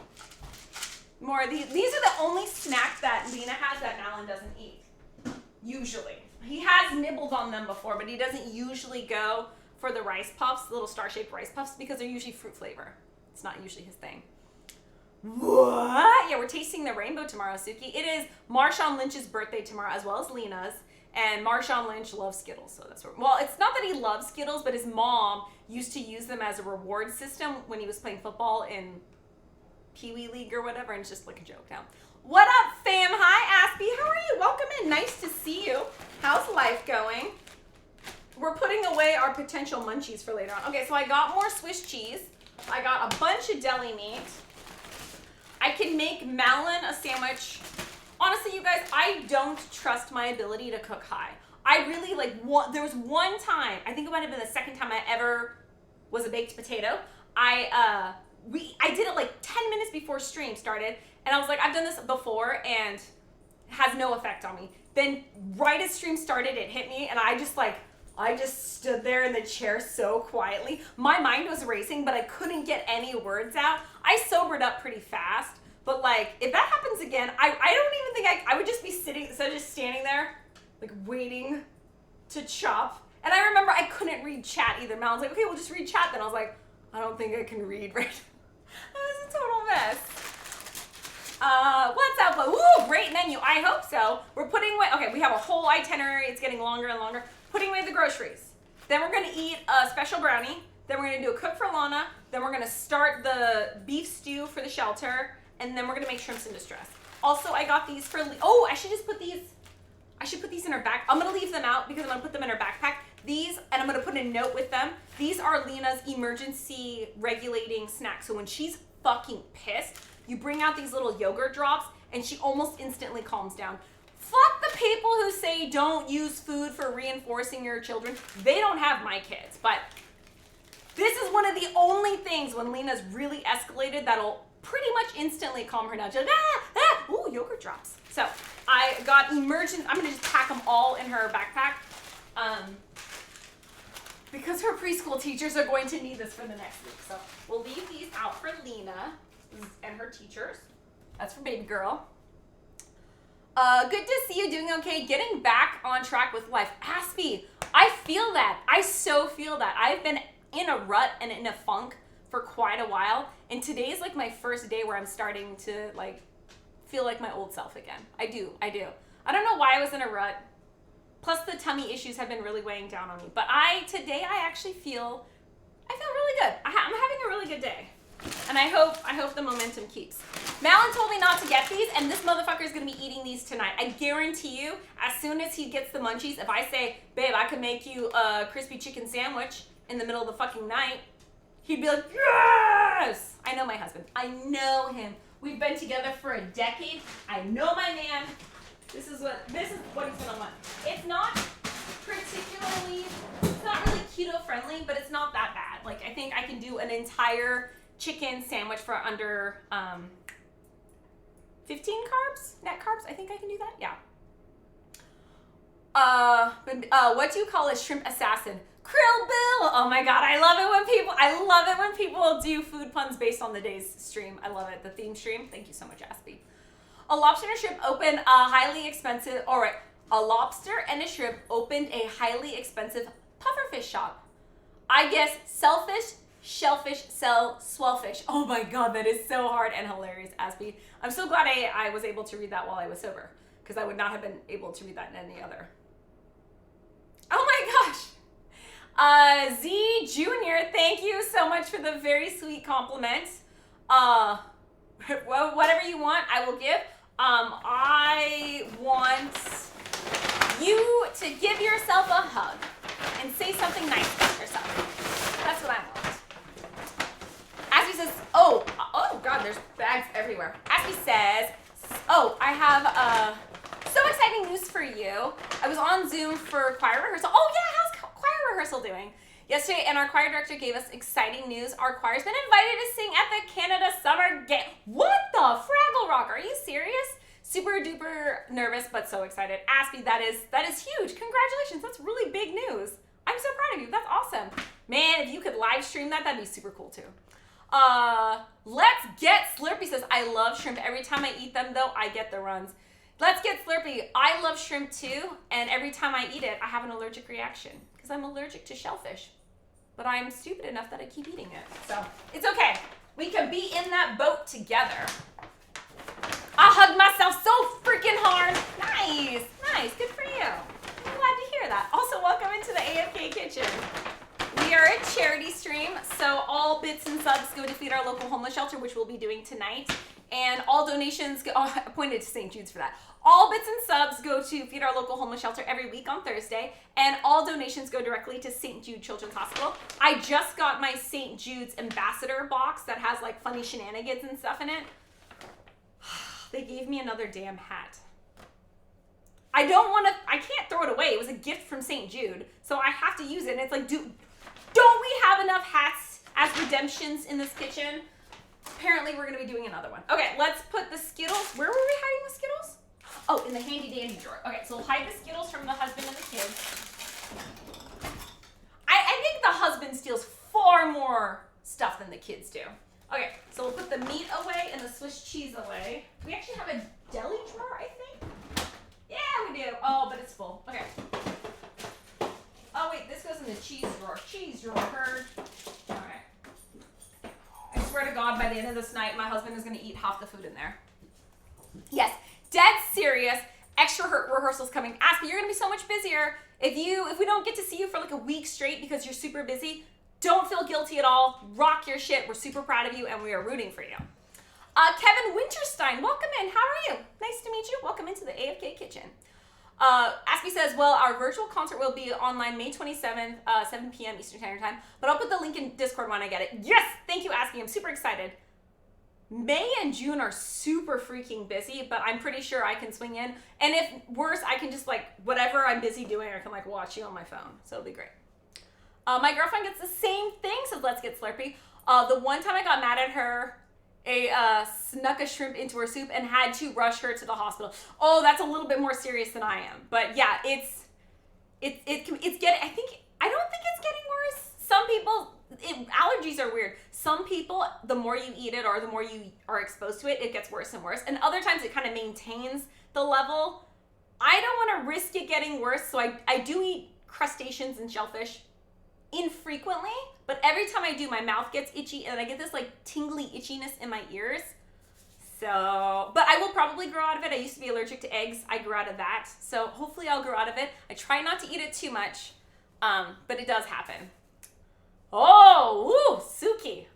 More of these. These are the only snack that Lena has that Alan doesn't eat, usually. He has nibbled on them before, but he doesn't usually go for the rice puffs, little star-shaped rice puffs, because they're usually fruit flavor. It's not usually his thing. What? Yeah, we're tasting the rainbow tomorrow, Suki. It is Marshawn Lynch's birthday tomorrow, as well as Lena's. And Marshawn Lynch loves Skittles, so that's where. Well, it's not that he loves Skittles, but his mom used to use them as a reward system when he was playing football in Pee Wee League or whatever, and it's just like a joke now. What up, fam? Hi, Aspie. How are you? Welcome in. Nice to see you. How's life going? We're putting away our potential munchies for later on. Okay, so I got more Swiss cheese. I got a bunch of deli meat. I can make Malin a sandwich. Honestly, you guys, I don't trust my ability to cook high. I really there was one time, I think it might have been the second time I ever was a baked potato. I did it like 10 minutes before stream started, and I was like, I've done this before, and has no effect on me. Then right as stream started, it hit me, and I just stood there in the chair so quietly. My mind was racing, but I couldn't get any words out. I sobered up pretty fast, but like, if that happens again, I don't even think I would just be sitting, instead of just standing there, like waiting to chop. And I remember I couldn't read chat either. Mel was like, okay, we'll just read chat. Then I was like, I don't think I can read right now. That was a total mess. What's up? Ooh, great menu. I hope so. We're putting away, okay, we have a whole itinerary. It's getting longer and longer. Putting away the groceries. Then we're going to eat a special brownie. Then we're going to do a cook for Lana. Then we're going to start the beef stew for the shelter. And then we're going to make shrimps in distress. Also, I got these for, oh, I should just put these, I should put these in her back. I'm going to leave them out because I'm going to put them in her backpack. These, and I'm going to put a note with them. These are Lena's emergency regulating snacks. So when she's fucking pissed, you bring out these little yogurt drops and she almost instantly calms down. Fuck the people who say don't use food for reinforcing your children. They don't have my kids, but this is one of the only things when Lena's really escalated that'll pretty much instantly calm her down. She's like, ooh, yogurt drops. So I got emergency, I'm gonna just pack them all in her backpack. Because her preschool teachers are going to need this for the next week. So we'll leave these out for Lena and her teachers. That's for baby girl. Good to see you doing okay. Getting back on track with life. Aspie, I feel that. I so feel that. I've been in a rut and in a funk for quite a while. And today's like my first day where I'm starting to like feel like my old self again. I do. I don't know why I was in a rut. Plus the tummy issues have been really weighing down on me. But today I actually feel really good. I'm having a really good day. And I hope the momentum keeps. Malin told me not to get these, and this motherfucker is gonna be eating these tonight. I guarantee you, as soon as he gets the munchies, if I say, babe, I could make you a crispy chicken sandwich in the middle of the fucking night, he'd be like, yes! I know my husband. I know him. We've been together for a decade. I know my man. This is what he's gonna want. It's not really keto friendly, but it's not that bad. Like, I think I can do an entire chicken sandwich for under 15 carbs, net carbs. I think I can do that. Yeah. What do you call a shrimp assassin? Krill Bill. Oh my god, I love it when people do food puns based on the day's stream. I love it. The theme stream. Thank you so much, Aspie. A lobster and a shrimp opened a highly expensive. All right, a lobster and a shrimp opened a highly expensive pufferfish shop. I guess selfish. Shellfish sell swellfish. Oh my god, that is so hard and hilarious, Aspie. I'm so glad I was able to read that while I was sober, because I would not have been able to read that in any other. Oh my gosh. Z Junior, thank you so much for the very sweet compliment. Whatever you want, I will give. I want you to give yourself a hug and say something nice about yourself. That's what I want. Aspie says, oh god, there's bags everywhere. Aspie says, oh, I have so exciting news for you. I was on Zoom for choir rehearsal. Oh yeah, how's choir rehearsal doing? Yesterday, and our choir director gave us exciting news. Our choir's been invited to sing at the Canada Summer Game. What the Fraggle Rock? Are you serious? Super duper nervous, but so excited. Aspie, that is huge. Congratulations, that's really big news. I'm so proud of you, that's awesome. Man, if you could live stream that, that'd be super cool too. Let's get Slurpee says, I love shrimp. Every time I eat them though, I get the runs. Let's get Slurpee. I love shrimp too, and every time I eat it, I have an allergic reaction because I'm allergic to shellfish. But I'm stupid enough that I keep eating it. So it's okay. We can be in that boat together. I hugged myself so freaking hard. Nice, good for you. I'm glad to hear that. Also, welcome into the AFK kitchen. We are a charity stream, so all bits and subs go to feed our local homeless shelter, which we'll be doing tonight. And all donations go, I pointed to St. Jude's for that. All bits and subs go to feed our local homeless shelter every week on Thursday, and all donations go directly to St. Jude Children's Hospital. I just got my St. Jude's ambassador box that has like funny shenanigans and stuff in it. They gave me another damn hat. I can't throw it away. It was a gift from St. Jude, so I have to use it. And it's like, don't we have enough hats as redemptions in this kitchen? Apparently we're gonna be doing another one. Okay, let's put the Skittles. Where were we hiding the Skittles? Oh, in in the handy dandy drawer. Okay, so we'll hide the Skittles from the husband and the kids. I think the husband steals far more stuff than the kids do. Okay, so we'll put the meat away and the Swiss cheese away. We actually have a deli drawer, I think. Yeah, we do. Oh, but it's full. Okay. Oh, wait, this goes in the cheese drawer. Cheese drawer, heard. All right. I swear to God, by the end of this night, my husband is going to eat half the food in there. Yes, dead serious. Extra rehearsals coming. Aspie, you're going to be so much busier. If we don't get to see you for like a week straight because you're super busy, don't feel guilty at all. Rock your shit. We're super proud of you, and we are rooting for you. Kevin Winterstein, welcome in. How are you? Nice to meet you. Welcome into the AFK kitchen. Aspie says, well, our virtual concert will be online May 27th, 7 p.m. Eastern Standard Time, but I'll put the link in Discord when I get it. Yes! Thank you, Aspie. I'm super excited. May and June are super freaking busy, but I'm pretty sure I can swing in. And if worse, I can just like, whatever I'm busy doing, I can like watch you on my phone. So it'll be great. My girlfriend gets the same thing, so let's get Slurpee. The one time I got mad at her, snuck a shrimp into her soup and had to rush her to the hospital. Oh, that's a little bit more serious than I am. But yeah, it's getting, I don't think it's getting worse. Some people, allergies are weird. Some people, the more you eat it or the more you are exposed to it, it gets worse and worse. And other times it kind of maintains the level. I don't want to risk it getting worse, so I do eat crustaceans and shellfish infrequently, but every time I do, my mouth gets itchy and I get this like tingly itchiness in my ears. So, but I will probably grow out of it. I used to be allergic to eggs. I grew out of that. So hopefully I'll grow out of it. I try not to eat it too much, but it does happen. Oh, ooh, Suki.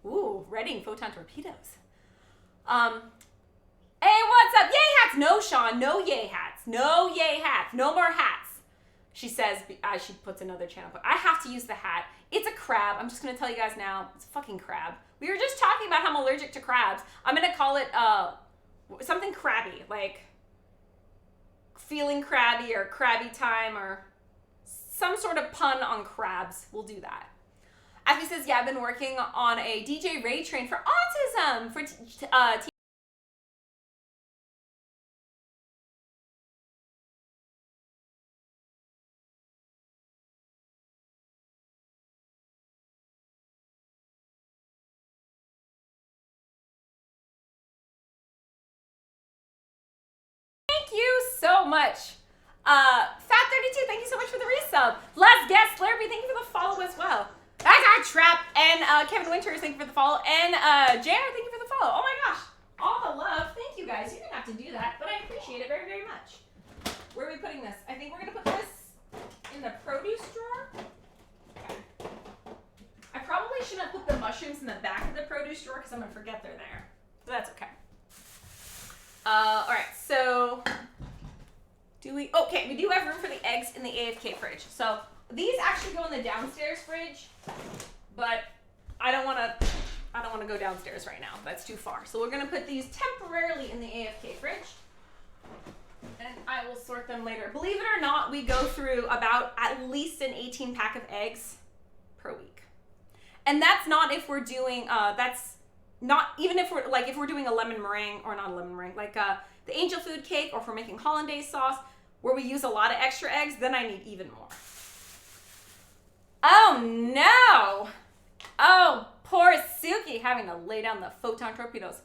Ooh, Reading photon torpedoes. Hey, what's up? Yay hats. No, Sean, no yay hats. No yay hats. No more hats. She says, as she puts another channel, I have to use the hat. It's a crab. I'm just going to tell you guys now. It's a fucking crab. We were just talking about how I'm allergic to crabs. I'm going to call it something crabby, like feeling crabby or crabby time or some sort of pun on crabs. We'll do that. Abby says, yeah, I've been working on a DJ Ray train for autism for Thank you so much. Fat32, thank you so much for the resub. Let's get Slurpee, thank you for the follow as well. I got Trap and Kevin Winters, thank you for the follow. And JR, thank you for the follow. Oh my gosh, all the love. Thank you guys. You didn't have to do that, but I appreciate it very, very much. Where are we putting this? I think we're gonna put this in the produce drawer. Okay. I probably shouldn't put the mushrooms in the back of the produce drawer because I'm gonna forget they're there. But that's okay. All right, so we do have room for the eggs in the AFK fridge. So these actually go in the downstairs fridge, but I don't want to go downstairs right now. That's too far. So we're going to put these temporarily in the AFK fridge, and I will sort them later. Believe it or not, we go through about at least an 18 pack of eggs per week. And that's not if we're doing, if we're doing a lemon meringue, or not a lemon meringue, like the angel food cake, or if we're making hollandaise sauce, where we use a lot of extra eggs, then I need even more. Oh no! Oh, poor Suki having to lay down the photon torpedoes.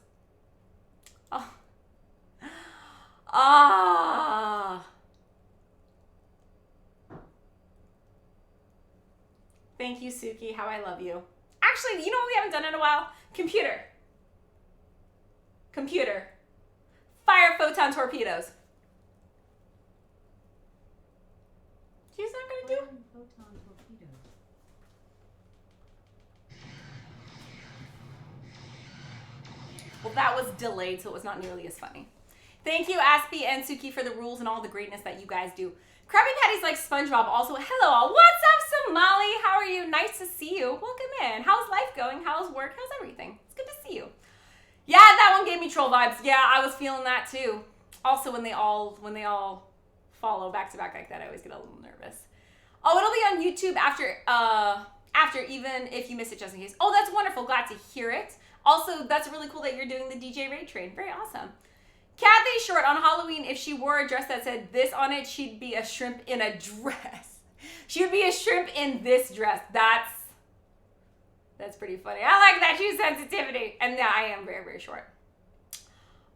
Oh. Ah. Thank you, Suki. How I love you. Actually, you know what we haven't done in a while? Computer. Fire photon torpedoes. He's not gonna do photon torpedoes. Well, that was delayed, so it was not nearly as funny. Thank you, Aspie and Suki, for the rules and all the greatness that you guys do. Krabby Patty's like SpongeBob. Also, hello all. What's up, Somali? How are you? Nice to see you. Welcome in. How's life going? How's work? How's everything? It's good to see you. Yeah, that one gave me troll vibes. Yeah, I was feeling that too. Also, when they all follow back to back like that, I always get a little nervous. Oh, it'll be on YouTube after, even if you miss it, just in case. Oh, that's wonderful. Glad to hear it. Also, that's really cool that you're doing the DJ Ray train. Very awesome. Kathy Short, short. On Halloween, if she wore a dress that said this on it, she'd be a shrimp in a dress. She would be a shrimp in this dress. That's pretty funny. I like that shoe sensitivity. And yeah, I am very, very short.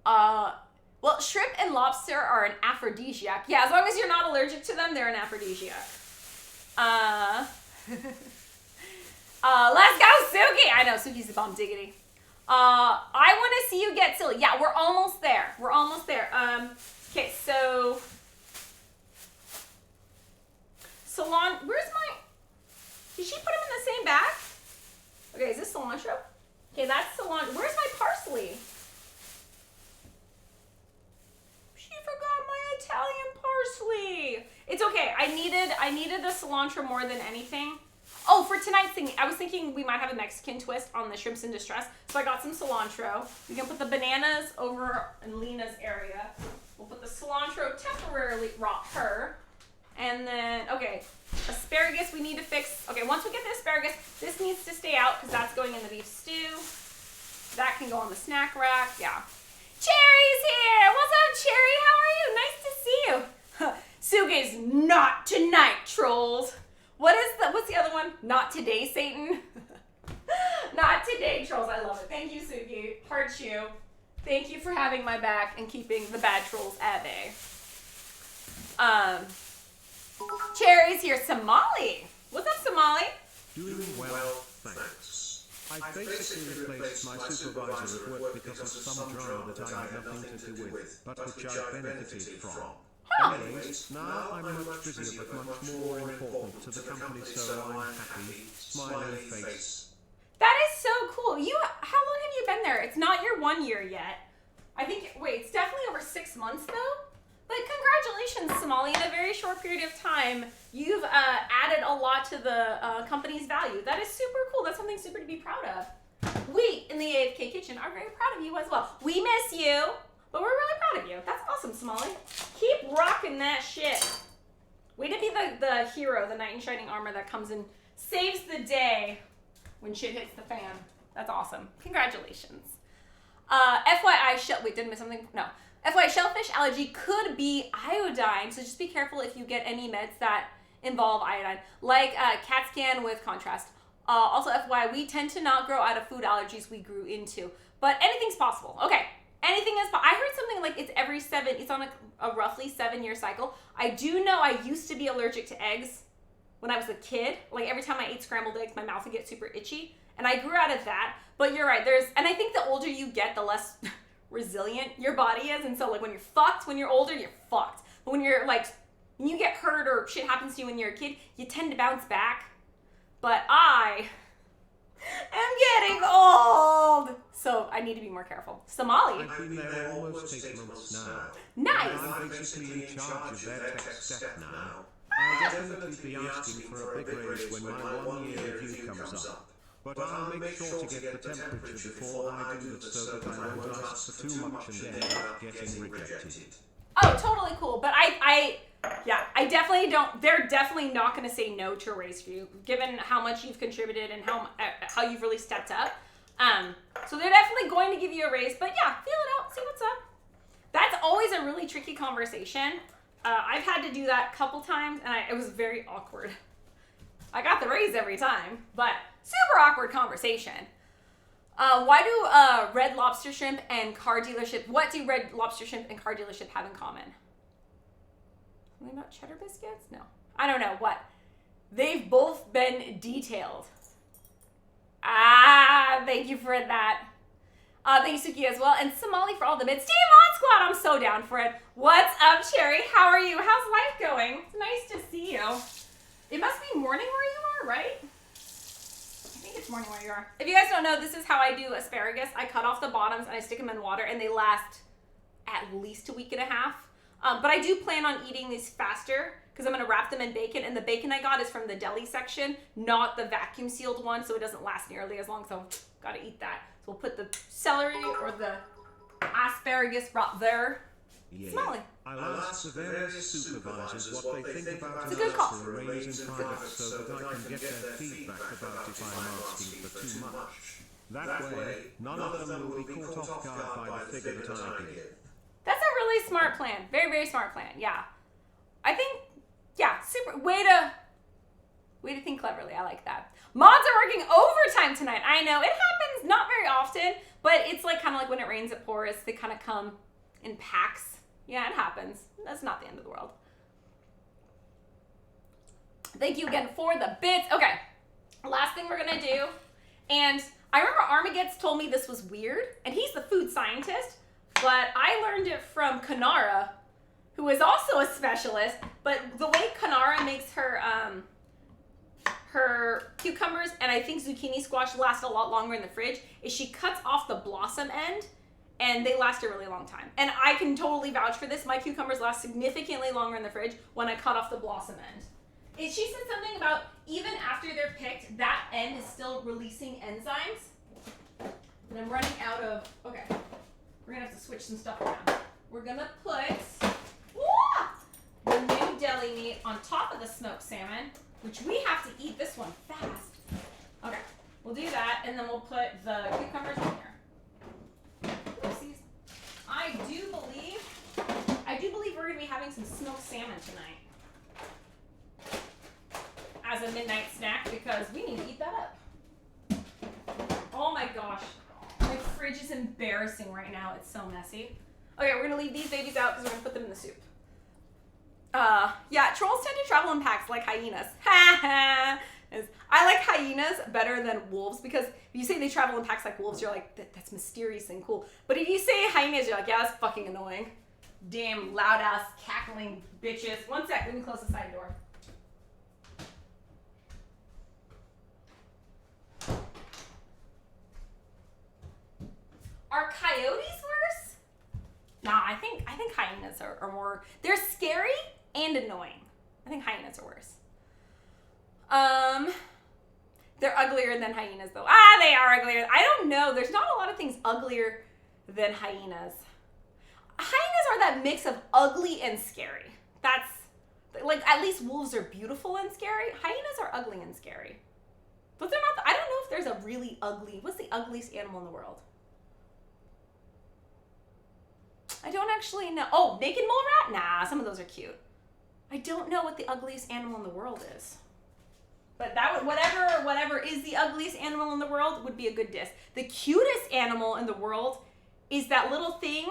Well, shrimp and lobster are an aphrodisiac. Yeah, as long as you're not allergic to them, they're an aphrodisiac. Let's go, Suki. I know, Suki's the bomb diggity. I want to see you get silly. Yeah, we're almost there. We're almost there. Okay, so where's my, did she put them in the same bag? Okay, is this cilantro? Okay, that's cilantro. Where's my parsley? She forgot my Italian parsley. It's okay. I needed the cilantro more than anything. Oh, for tonight's thing, I was thinking we might have a Mexican twist on the shrimps in distress. So I got some cilantro. We can put the bananas over in Lena's area. We'll put the cilantro temporarily rot her. And then, okay, asparagus we need to fix. Okay, once we get the asparagus, this needs to stay out because that's going in the beef stew. That can go on the snack rack, yeah. Cherry's here! What's up, Cherry? How are you? Nice to see you. Suge's not tonight, trolls. What's the other one? Not today, Satan. Not today, trolls. I love it. Thank you, Sugi. Heart you. Thank you for having my back and keeping the bad trolls at bay. Cherry's here. Somali. What's up, Somali? Doing well, thanks. I basically replaced my supervisor at work because of some drama that I had nothing to do with, but which I benefited from. Anyways, now I'm much busier but much more important to the company, so I'm happy. Smiley face. That is so cool. How long have you been there? It's not your 1 year yet. I think, wait, it's definitely over 6 months though? But congratulations, Somali. In a very short period of time, you've added a lot to the company's value. That is super cool. That's something super to be proud of. We, in the AFK Kitchen, are very proud of you as well. We miss you, but we're really proud of you. That's awesome, Somali. Keep rocking that shit. Way to be the hero, the knight in shining armor that comes and saves the day when shit hits the fan. That's awesome. Congratulations. FYI, wait, did I miss something? No. FYI, shellfish allergy could be iodine, so just be careful if you get any meds that involve iodine, like CAT scan with contrast. Also, FYI, we tend to not grow out of food allergies we grew into, but anything's possible. Okay, anything is possible. I heard something like it's on a roughly 7-year cycle. I do know I used to be allergic to eggs when I was a kid. Like every time I ate scrambled eggs, my mouth would get super itchy, and I grew out of that. But you're right, and I think the older you get, the less resilient your body is, and so like when you're older, you're fucked. But when you're like, when you get hurt or shit happens to you when you're a kid, you tend to bounce back. But I am getting old, so I need to be more careful. Somali. I've been there almost 8 months now. Nice. I'm basically in charge of their tech stack now. I'll definitely be asking for a big raise when my 1 year review comes up. But I'll make sure to get the temperature before I do that so that I won't ask for too much and end up getting rejected. Oh, totally cool. But I definitely don't. They're definitely not going to say no to a raise for you, given how much you've contributed and how you've really stepped up. So they're definitely going to give you a raise. But yeah, feel it out, see what's up. That's always a really tricky conversation. I've had to do that a couple times, and it was very awkward. I got the raise every time, but super awkward conversation. Why do Red Lobster Shrimp and car dealership, what do Red Lobster Shrimp and car dealership have in common? Something about cheddar biscuits? No. I don't know. What? They've both been detailed. Thank you for that. Thank you, Suki, as well. And Somali for all the bits. Team Mod Squad, I'm so down for it. What's up, Cherry? How are you? How's life going? It's nice to see you. It must be morning where you are, right? I think it's morning where you are. If you guys don't know, this is how I do asparagus. I cut off the bottoms and I stick them in water, and they last at least a week and a half. But I do plan on eating these faster because I'm going to wrap them in bacon, and the bacon I got is from the deli section, not the vacuum sealed one, so it doesn't last nearly as long, so got to eat that. So we'll put the celery or the asparagus right there. Yeah. Smelly. I'll ask the various supervisors what they think about It's a good call. the raise in private so that I can get their feedback about if I'm asking for too much. That way, none of them will be caught off guard by the figure that I give. That's a really smart smart plan. Very, very smart plan. Yeah. I think, yeah, super, way to think cleverly. I like that. Mods are working overtime tonight. I know, it happens not very often, but it's like kind of like when it rains, it pours. They kind of come in packs. Yeah, it happens. That's not the end of the world. Thank you again for the bits. Okay, last thing we're gonna do, and I remember Armageddon told me this was weird, and he's the food scientist, but I learned it from Kanara, who is also a specialist, but the way Kanara makes her cucumbers, and I think zucchini squash last a lot longer in the fridge, is she cuts off the blossom end, and they last a really long time. And I can totally vouch for this. My cucumbers last significantly longer in the fridge when I cut off the blossom end. She said something about even after they're picked, that end is still releasing enzymes. And I'm running out of, okay, we're gonna have to switch some stuff around. We're gonna put the new deli meat on top of the smoked salmon, which we have to eat this one fast. Okay, we'll do that, and then we'll put the cucumbers in here. Oopsies. I do believe we're gonna be having some smoked salmon tonight as a midnight snack because we need to eat that up. Oh my gosh, my fridge is embarrassing right now. It's so messy. Okay, we're gonna leave these babies out because we're gonna put them in the soup. Yeah, trolls tend to travel in packs like hyenas. I like hyenas better than wolves because if you say they travel in packs like wolves, you're like, that's mysterious and cool. But if you say hyenas, you're like, yeah, that's fucking annoying. Damn loud ass cackling bitches. One sec, let me close the side door. Are coyotes worse? Nah, I think hyenas are more, they're scary and annoying. I think hyenas are worse. They're uglier than hyenas though. They are uglier. I don't know. There's not a lot of things uglier than hyenas. Hyenas are that mix of ugly and scary. That's, like, at least wolves are beautiful and scary. Hyenas are ugly and scary. But they're not, I don't know if there's a really ugly, what's the ugliest animal in the world? I don't actually know. Oh, naked mole rat? Nah, some of those are cute. I don't know what the ugliest animal in the world is. But that would, whatever is the ugliest animal in the world would be a good diss. The cutest animal in the world is that little thing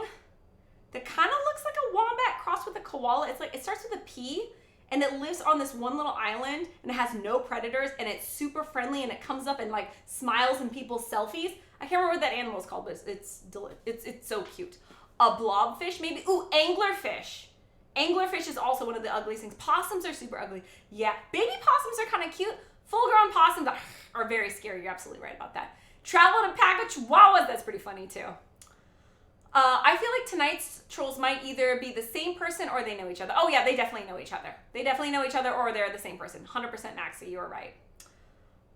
that kind of looks like a wombat crossed with a koala. It's like, it starts with a P, and it lives on this one little island, and it has no predators, and it's super friendly, and it comes up and like smiles in people's selfies. I can't remember what that animal is called, but it's so cute. A blobfish, maybe. Ooh, anglerfish. Anglerfish is also one of the ugliest things. Possums are super ugly. Yeah, baby possums are kind of cute. Full-grown possums are very scary. You're absolutely right about that. Travel in a pack of chihuahuas. That's pretty funny too. I feel like tonight's trolls might either be the same person or they know each other. Oh yeah, they definitely know each other. They definitely know each other or they're the same person. 100% Maxie, you were right.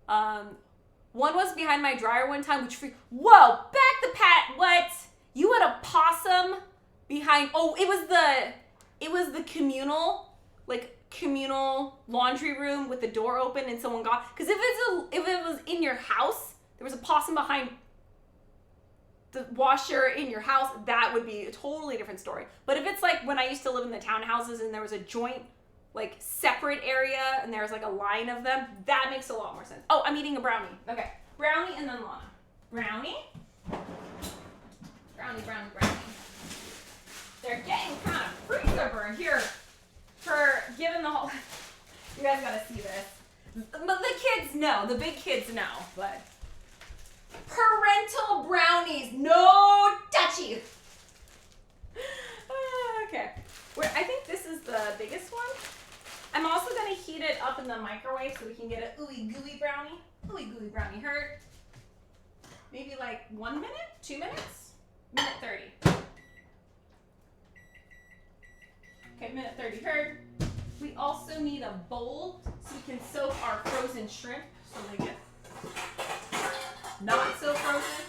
One was behind my dryer one time, which whoa, back the pat. What? You had a possum behind? Oh, it was the communal laundry room with the door open and someone got. Because if it was in your house, there was a possum behind the washer in your house, that would be a totally different story. But if it's like when I used to live in the townhouses and there was a joint, like separate area and there was like a line of them, that makes a lot more sense. Oh, I'm eating a brownie. Okay, brownie and then Lana. Brownie. Brownie. They're getting kind of freezer burn here for giving the whole, you guys gotta see this. But the kids know, the big kids know, but parental brownies, no touchy. Okay, I think this is the biggest one. I'm also gonna heat it up in the microwave so we can get an ooey gooey brownie. Ooey gooey brownie hurt. Maybe like 1 minute, 2 minutes? Minute 30. Okay, minute 30 heard. We also need a bowl so we can soak our frozen shrimp so they get not so frozen.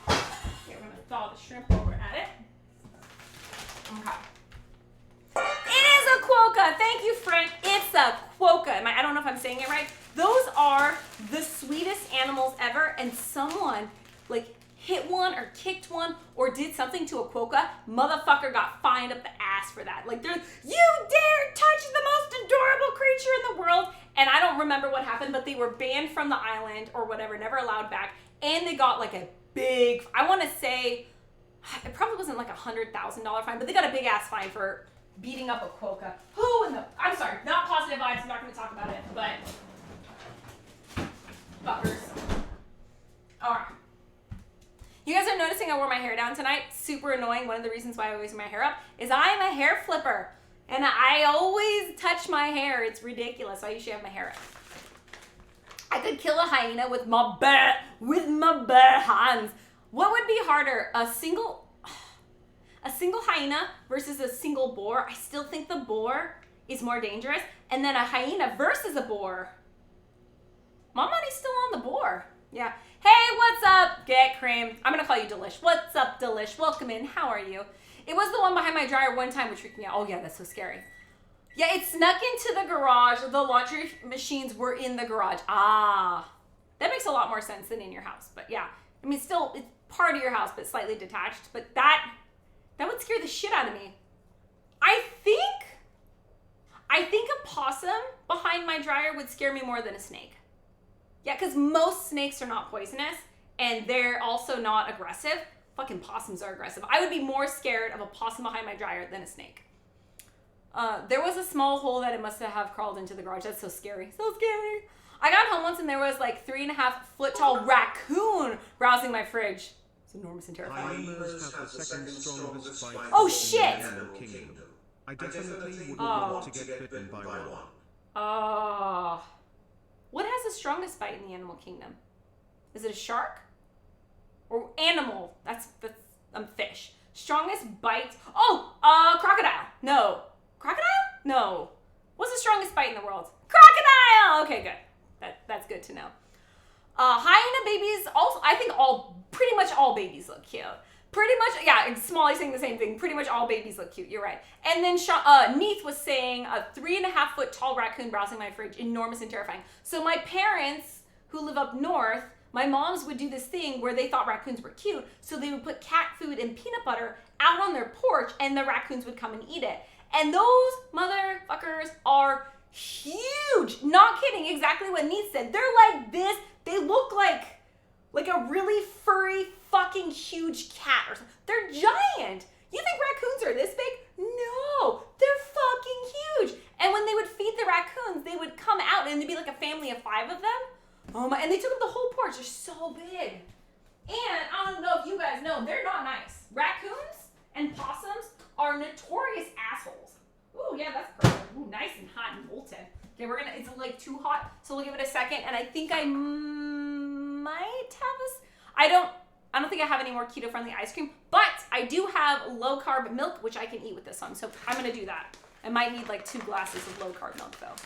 Okay, we're gonna thaw the shrimp while we're at it. Okay. It is a quokka. Thank you, Frank. It's a quokka. I don't know if I'm saying it right. Those are the sweetest animals ever, and someone like hit one or kicked one or did something to a quokka, motherfucker got fined up the ass for that. Like, they're, you dare touch the most adorable creature in the world. And I don't remember what happened, but they were banned from the island or whatever, never allowed back. And they got like a big, I want to say, it probably wasn't like $100,000 fine, but they got a big ass fine for beating up a quokka. Who in the, I'm sorry, not positive vibes, I'm not going to talk about it, but fuckers. Alright. You guys are noticing I wore my hair down tonight? Super annoying. One of the reasons why I always wear my hair up is I'm a hair flipper. And I always touch my hair. It's ridiculous. I usually have my hair up. I could kill a hyena with my bare hands. What would be harder? A single hyena versus a single boar? I still think the boar is more dangerous. And then a hyena versus a boar. My money's still on the boar. Yeah. Hey, what's up? Get cream. I'm gonna call you Delish. What's up, Delish? Welcome in. How are you? It was the one behind my dryer one time which freaked me out. Oh yeah, that's so scary. Yeah, it snuck into the garage. The laundry machines were in the garage. Ah, that makes a lot more sense than in your house. But yeah, I mean, still, it's part of your house, but slightly detached. But that would scare the shit out of me. I think a possum behind my dryer would scare me more than a snake. Yeah, because most snakes are not poisonous, and they're also not aggressive. Fucking possums are aggressive. I would be more scared of a possum behind my dryer than a snake. There was a small hole that it must have crawled into the garage. That's so scary. So scary. I got home once and there was like 3.5-foot tall raccoon browsing my fridge. It's enormous and terrifying. Hyenas have the second strongest bite Oh, in shit! the animal kingdom. I definitely wouldn't want to get bitten by one. What has the strongest bite in the animal kingdom? Is it a shark? Or animal? That's fish. Strongest bite? Oh, crocodile. No. Crocodile? No. What's the strongest bite in the world? Crocodile! Okay, good. That's good to know. Hyena babies, also, I think pretty much all babies look cute. Pretty much, yeah, Smalley saying the same thing. Pretty much all babies look cute, you're right. And then Neith was saying a 3.5-foot tall raccoon browsing my fridge, enormous and terrifying. So my parents, who live up north, my moms would do this thing where they thought raccoons were cute, so they would put cat food and peanut butter out on their porch, and the raccoons would come and eat it. And those motherfuckers are huge. Not kidding, exactly what Neith said. They're like this. They look like a really furry, fucking huge cat or something. They're giant. You think raccoons are this big? No, they're fucking huge. And when they would feed the raccoons, they would come out and there'd be like a family of 5 of them. Oh my, and they took up the whole porch. They're so big. And I don't know if you guys know, they're not nice. Raccoons and possums are notorious assholes. Ooh, yeah, that's perfect. Ooh, nice and hot and molten. Okay, it's like too hot, so we'll give it a second. And I think I might have I don't think I have any more keto-friendly ice cream, but I do have low-carb milk, which I can eat with this one. So I'm gonna do that. I might need like 2 glasses of low-carb milk though.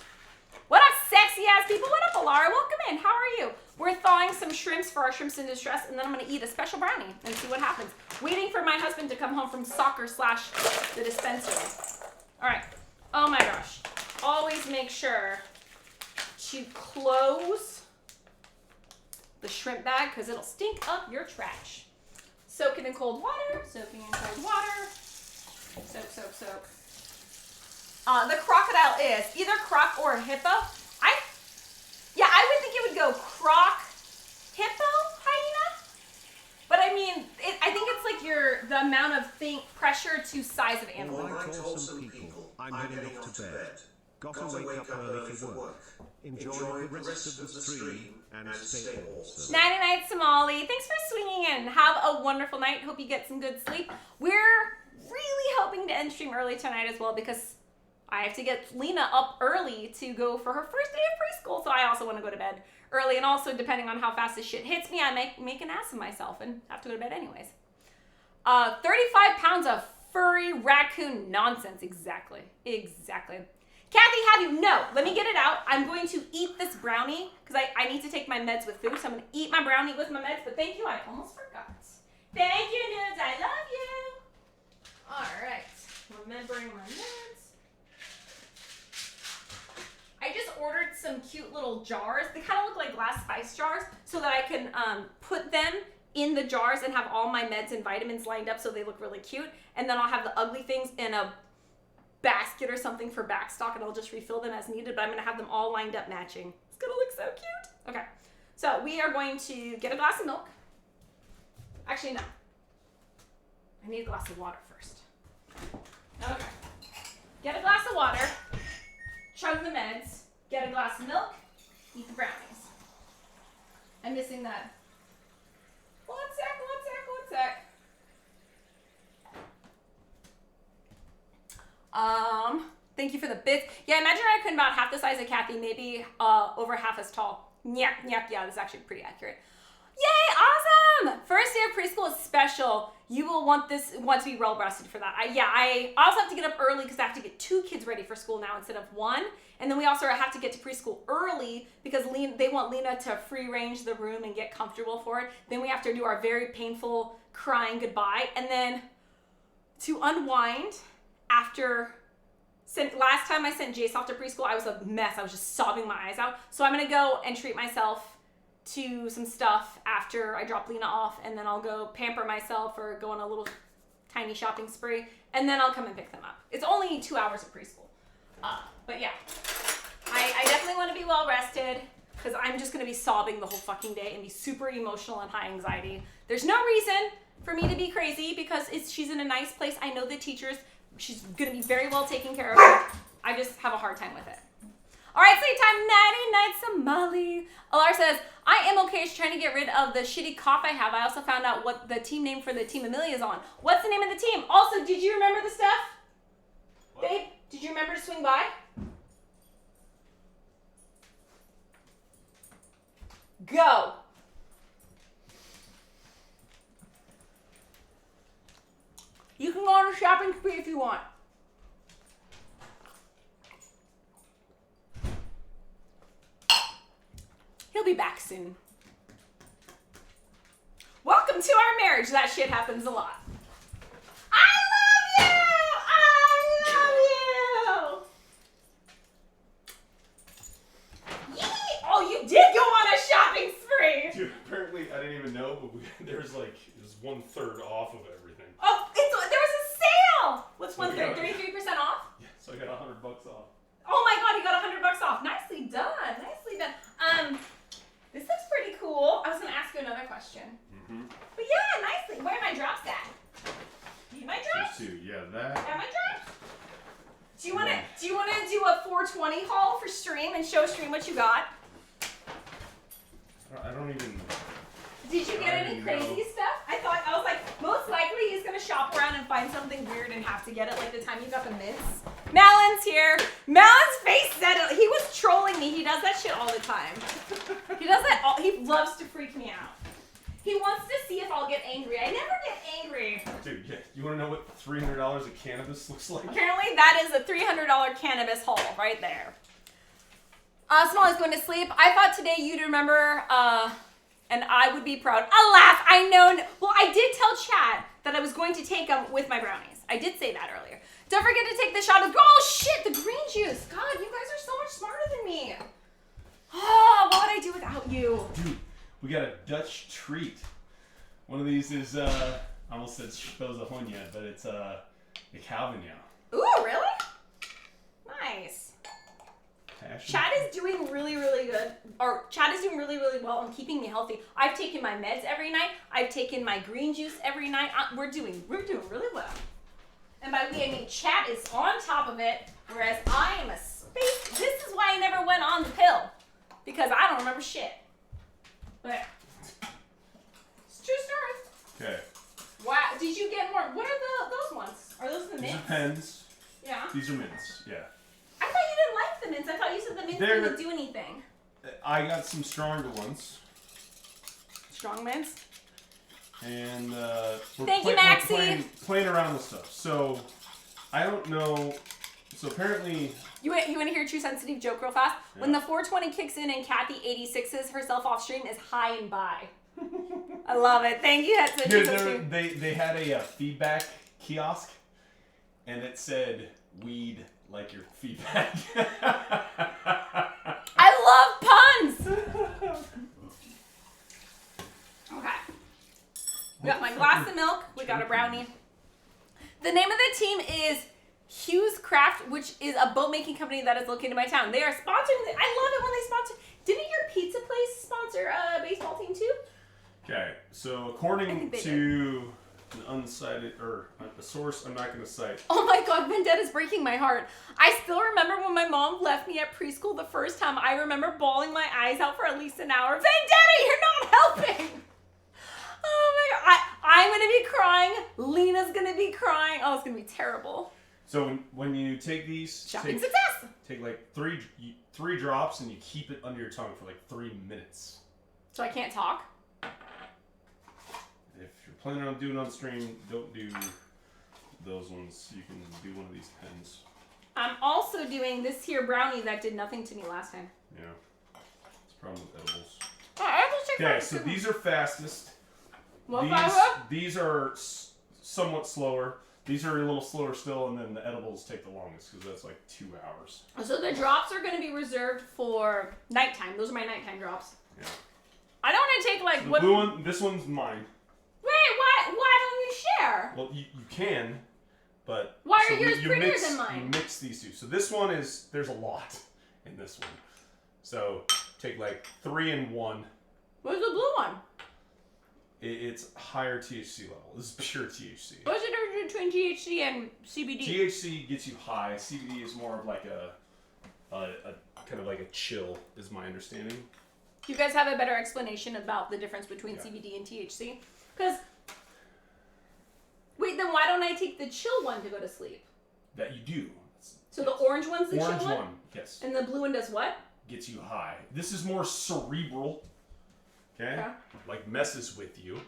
What up, sexy ass people? What up, Alara? Welcome in. How are you? We're thawing some shrimps for our shrimps in distress, and then I'm gonna eat a special brownie and see what happens. Waiting for my husband to come home from soccer / the dispensary. All right. Oh my gosh. Always make sure to close the shrimp bag because it'll stink up your trash. Soak it in cold water. Soaking in cold water. Soak, soak, soak. The crocodile is either croc or a hippo. I would think it would go croc, hippo, hyena. But I mean, I think it's like the amount of pressure to size of animal. Alright, awesome people. I'm heading off to bed. Gotta wake up early for work. Enjoy the rest of the stream and stay awesome. Nighty night, Somali. Thanks for swinging in. Have a wonderful night. Hope you get some good sleep. We're really hoping to end stream early tonight as well because I have to get Lena up early to go for her first day of preschool, so I also want to go to bed early. And also, depending on how fast this shit hits me, I make an ass of myself and have to go to bed anyways. 35 pounds of furry raccoon nonsense. Exactly. Kathy, have you? No. Let me get it out. I'm going to eat this brownie because I need to take my meds with food, so I'm going to eat my brownie with my meds. But thank you. I almost forgot. Thank you, nudes. I love you. All right. Remembering my meds. I just ordered some cute little jars. They kind of look like glass spice jars so that I can put them in the jars and have all my meds and vitamins lined up so they look really cute. And then I'll have the ugly things in a basket or something for backstock, and I'll just refill them as needed, but I'm gonna have them all lined up matching. It's gonna look so cute. Okay, so we are going to get a glass of milk. Actually, no. I need a glass of water first. Okay. Get a glass of water, chug the meds, get a glass of milk, eat the brownies. I'm missing that. One sec. Thank you for the bits. Yeah, imagine I could about half the size of Kathy, maybe over half as tall. Yeah, that's actually pretty accurate. Yay, awesome! First day of preschool is special. You will want to be well rested for that. I also have to get up early because I have to get 2 kids ready for school now instead of 1. And then we also have to get to preschool early because they want Lena to free range the room and get comfortable for it. Then we have to do our very painful crying goodbye. And then to unwind after, last time I sent Jace off to preschool, I was a mess. I was just sobbing my eyes out. So I'm going to go and treat myself to some stuff after I drop Lena off, and then I'll go pamper myself or go on a little tiny shopping spree, and then I'll come and pick them up. It's only 2 hours of preschool. But yeah, I definitely want to be well rested because I'm just going to be sobbing the whole fucking day and be super emotional and high anxiety. There's no reason for me to be crazy because she's in a nice place. I know the teachers. She's going to be very well taken care of. I just have a hard time with it. All right, sleep time, nighty-night, Somali. Alar says, I am okay trying to get rid of the shitty cough I have. I also found out what the team name for the Team Amelia is on. What's the name of the team? Also, did you remember the stuff? What? Babe, did you remember to swing by? Go. You can go on a shopping spree if you want. He'll be back soon. Welcome to our marriage. That shit happens a lot. I love you! Oh, you did go on a shopping spree! Dude, apparently, I didn't even know, but there's like, it was 1/3 off of everything. Oh, there was a sale! What's So 1/3? 33% off? Yeah, so I got $100 off. Oh my god, you got $100 off. Nicely done. Nicely done. This looks pretty cool. I was gonna ask you another question. Mm-hmm. But yeah, nicely. Where are my drops at? Need my drops? There's 2, yeah, that. Got my drops? Do you wanna do a 420 haul for stream and show stream what you got? I don't even. Did you get any crazy stuff? I was like, most likely he's gonna shop around and find something weird and have to get it, like the time you got the mints. Malon's here. Malon's face said it. He was trolling me. He does that shit all the time. He does that he loves to freak me out. He wants to see if I'll get angry. I never get angry. Dude, yeah, you want to know what $300 of cannabis looks like? Apparently that is a $300 cannabis haul right there. Smalley's going to sleep. I thought today you'd remember, and I would be proud. Alas, I know. Well, I did tell Chad that I was going to take them with my brownies. I did say that earlier. Don't forget to take the shot of, oh shit, the green juice. God, you guys are so much smarter than me. Oh, what would I do without you? Dude, we got a Dutch treat. One of these is, I almost said Sposahonia, but it's a Calvino. Ooh, really? Nice. Chad is doing really, really good. Or Chad is doing really, really well on keeping me healthy. I've taken my meds every night. I've taken my green juice every night. We're doing really well. And by we, I mean Chad is on top of it, whereas I am a space. This is why I never went on the pill, because I don't remember shit. But it's true story. Okay. Wow, did you get more? What are those ones? Are those the mints? These are pens. Yeah. These are mints, yeah. I thought you didn't like the mints. I thought you said the mints didn't do anything. I got some stronger ones. Strong mints? And Thank you, Maxie. we're playing around with stuff. So I don't know. So apparently, you want to hear a true sensitive joke real fast? Yeah. When the 420 kicks in and Kathy 86s herself off stream is high and by. I love it. Thank you. That's what they had a feedback kiosk, and it said "weed like your feedback." I love puns. Okay. Got my glass of milk. We got a brownie. The name of the team is Hughes Craft, which is a boat making company that is located in my town. They are sponsoring. I love it when they sponsor. Didn't your pizza place sponsor a baseball team too? Okay, so according to an unsighted or a source I'm not going to cite. Oh my God, Vendetta's breaking my heart. I still remember when my mom left me at preschool the first time. I remember bawling my eyes out for at least an hour. Vendetta, you're not helping. Oh my God, I'm gonna be crying. Lena's gonna be crying. Oh, it's gonna be terrible. So when you take these, Shopping success. Take like three drops and you keep it under your tongue for like 3 minutes. So I can't talk? If you're planning on doing it on stream, don't do those ones. You can do one of these pens. I'm also doing this here brownie that did nothing to me last time. Yeah, it's a problem with edibles. Oh, edibles take Okay, so these are fastest. What These are somewhat slower. These are a little slower still, and then the edibles take the longest because that's like 2 hours. So the drops are going to be reserved for nighttime. Those are my nighttime drops. Yeah. I don't want to take like So the blue one, this one's mine. Wait, why don't you share? Well, you can, but Why so are yours prettier mix, than mine? You mix these two. So this one there's a lot in this one. So take like 3 in 1. Where's the blue one? It's higher THC level. This is pure THC. What's the difference between THC and CBD? THC gets you high. CBD is more of like a kind of like a chill, is my understanding. Do you guys have a better explanation about the difference between CBD and THC? Because, wait, then why don't I take the chill one to go to sleep? That you do. So the orange one's the orange chill one? one, yes. And the blue one does what? Gets you high. This is more cerebral. Okay? Like messes with you.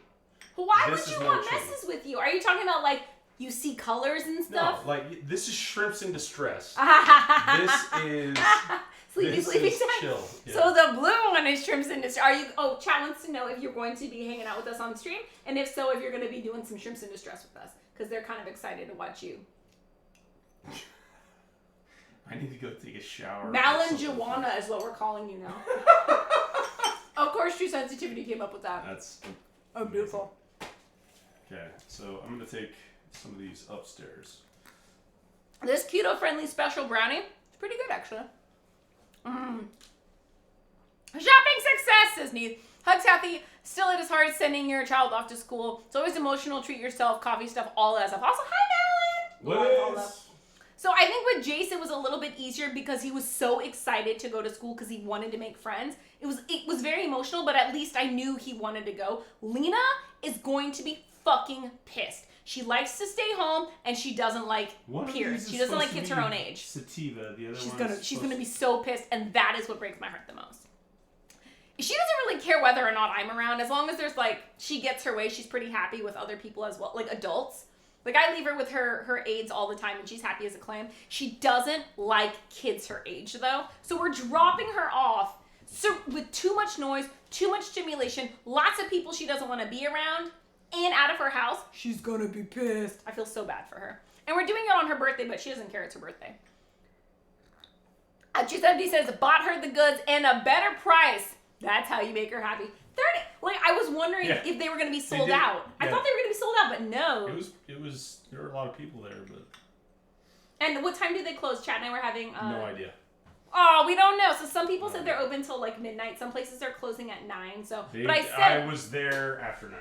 Why This would is you more want chill. messes with you? Are you talking about like you see colors and stuff? No, like this is shrimps in distress. this is sleepy this sleepy is time. chill. Yeah. So the blue one is shrimps in distress. Are you? Oh, chat wants to know if you're going to be hanging out with us on stream, and if so, if you're going to be doing some shrimps in distress with us, because they're kind of excited to watch you. I need to go take a shower. Malinjuana is what we're calling you now. Of course, True Sensitivity came up with that. That's beautiful. Okay, so I'm gonna take some of these upstairs. This keto-friendly special brownie, it's pretty good actually. Shopping success, says Neith. Hugs Healthy. Still, it is hard sending your child off to school. It's always emotional. Treat yourself. Coffee stuff. All that stuff. Also, hi, Malin. What is? So I think with Jace, it was a little bit easier because he was so excited to go to school because he wanted to make friends. It was very emotional, but at least I knew he wanted to go. Lena is going to be fucking pissed. She likes to stay home and she doesn't like peers. She doesn't like kids her own age. Sativa, the other She's gonna be so pissed, and that is what breaks my heart the most. She doesn't really care whether or not I'm around, as long as there's like she gets her way. She's pretty happy with other people as well, like adults. Like I leave her with her aides all the time, and she's happy as a clam. She doesn't like kids her age though, so we're dropping her off with too much noise, too much stimulation, lots of people she doesn't want to be around, and out of her house. She's gonna be pissed. I feel so bad for her. And we're doing it on her birthday, but she doesn't care. It's her birthday. Giuseppe says, bought her the goods and a better price. That's how you make her happy. 30. Like I was wondering if they were gonna be sold out. I thought they were gonna be sold out, but no. It was. There were a lot of people there, but. And what time do they close? Chad and I were having. No idea. Oh, we don't know. So some people said they're open till like midnight. Some places are closing at 9. So, but I was there after 9.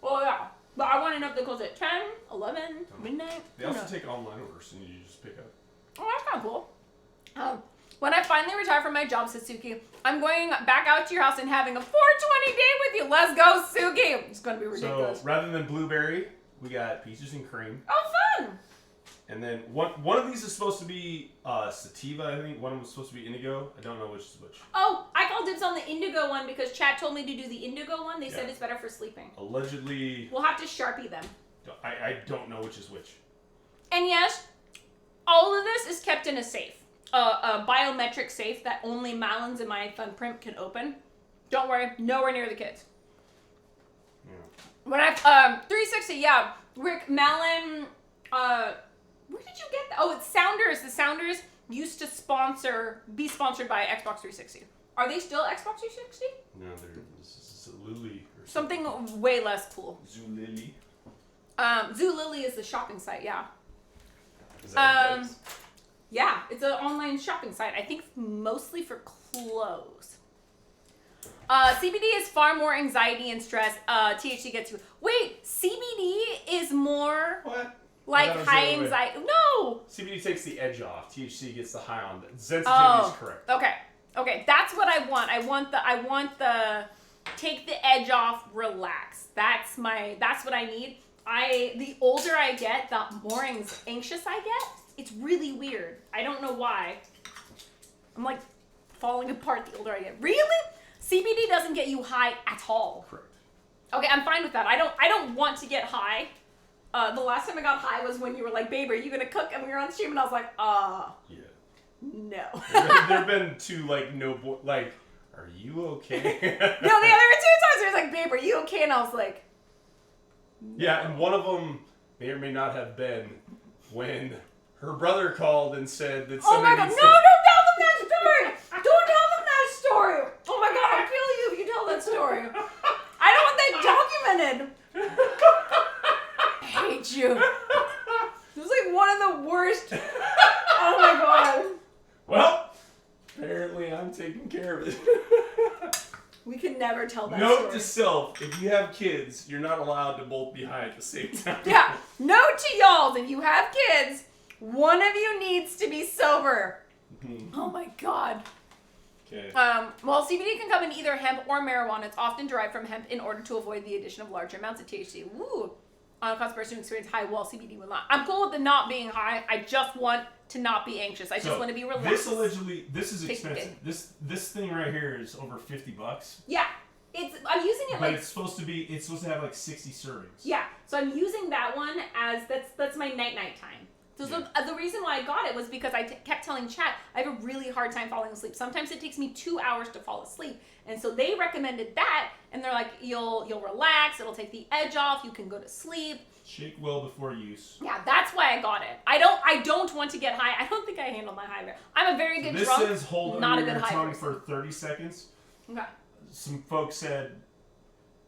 Well, yeah. But I want to know if they close at 10, 11, midnight. They also take online orders, and you just pick up. Oh, that's kind of cool. When I finally retire from my job, says Suki, I'm going back out to your house and having a 420 day with you. Let's go, Suki. It's going to be ridiculous. So rather than blueberry, we got peaches and cream. Oh, fun. And then one of these is supposed to be sativa, I think. One of them is supposed to be indigo. I don't know which is which. Oh, I called dibs on the indigo one because Chad told me to do the indigo one. They said it's better for sleeping. Allegedly. We'll have to Sharpie them. I don't know which is which. And yes, all of this is kept in a safe. A biometric safe that only Malin's and my thumbprint can open. Don't worry, nowhere near the kids. Yeah. When I 360, Rick, Malin, where did you get that? Oh, it's Sounders. The Sounders used to be sponsored by Xbox 360. Are they still Xbox 360? No, they're Lily or Something way less cool. Zulily. Zulily is the shopping site, yeah. Is that what that is? Yeah, it's an online shopping site. I think mostly for clothes. CBD is far more anxiety and stress. THC gets you. Wait, CBD is more What? like That was high the other way. anxiety. No. CBD takes the edge off. THC gets the high on. Sensitivity Oh, is correct. Okay. That's what I want. I want the take the edge off, relax. That's what I need. The older I get, the more anxious I get. It's really weird. I don't know why. I'm like falling apart the older I get. Really? CBD doesn't get you high at all. Correct. Okay, I'm fine with that. I don't want to get high. The last time I got high was when you were like, babe, are you gonna cook? And we were on stream and I was like, Yeah. no. There have been two, like, are you okay? No, there were 2 times where it was like, babe, are you okay? And I was like, Yeah, and one of them may or may not have been when her brother called and said that oh my somebody god, no, needs don't tell them that story! Don't tell them that story! Oh my god, I'll kill you if you tell that story. I don't want that documented. I hate you. This is like one of the worst. Oh my god. Well, apparently I'm taking care of it. We can never tell that Note story. to self, if you have kids, you're not allowed to both be high at the same time. Yeah, note to y'all, if you have kids, one of you needs to be sober. Oh my god. Okay. Well, CBD can come in either hemp or marijuana. It's often derived from hemp in order to avoid the addition of larger amounts of THC. Woo! On a person who experience high, while CBD will not. I'm cool with the not being high. I just want to not be anxious. I just want to be relaxed. This is Take expensive. it. This thing right here is over $50. Yeah, I'm using it But like. it's supposed to have like 60 servings. Yeah, so I'm using that one as that's my night time. So the reason why I got it was because I kept telling Chat I have a really hard time falling asleep. Sometimes it takes me 2 hours to fall asleep, and so they recommended that, and they're like, you'll relax, it'll take the edge off, you can go to sleep. Shake well before use. Yeah, that's why I got it. I don't want to get high. I don't think I handle my high very. I'm a very good This drunk, says hold not a under good your high tongue person. for 30 seconds. Okay. Some folks said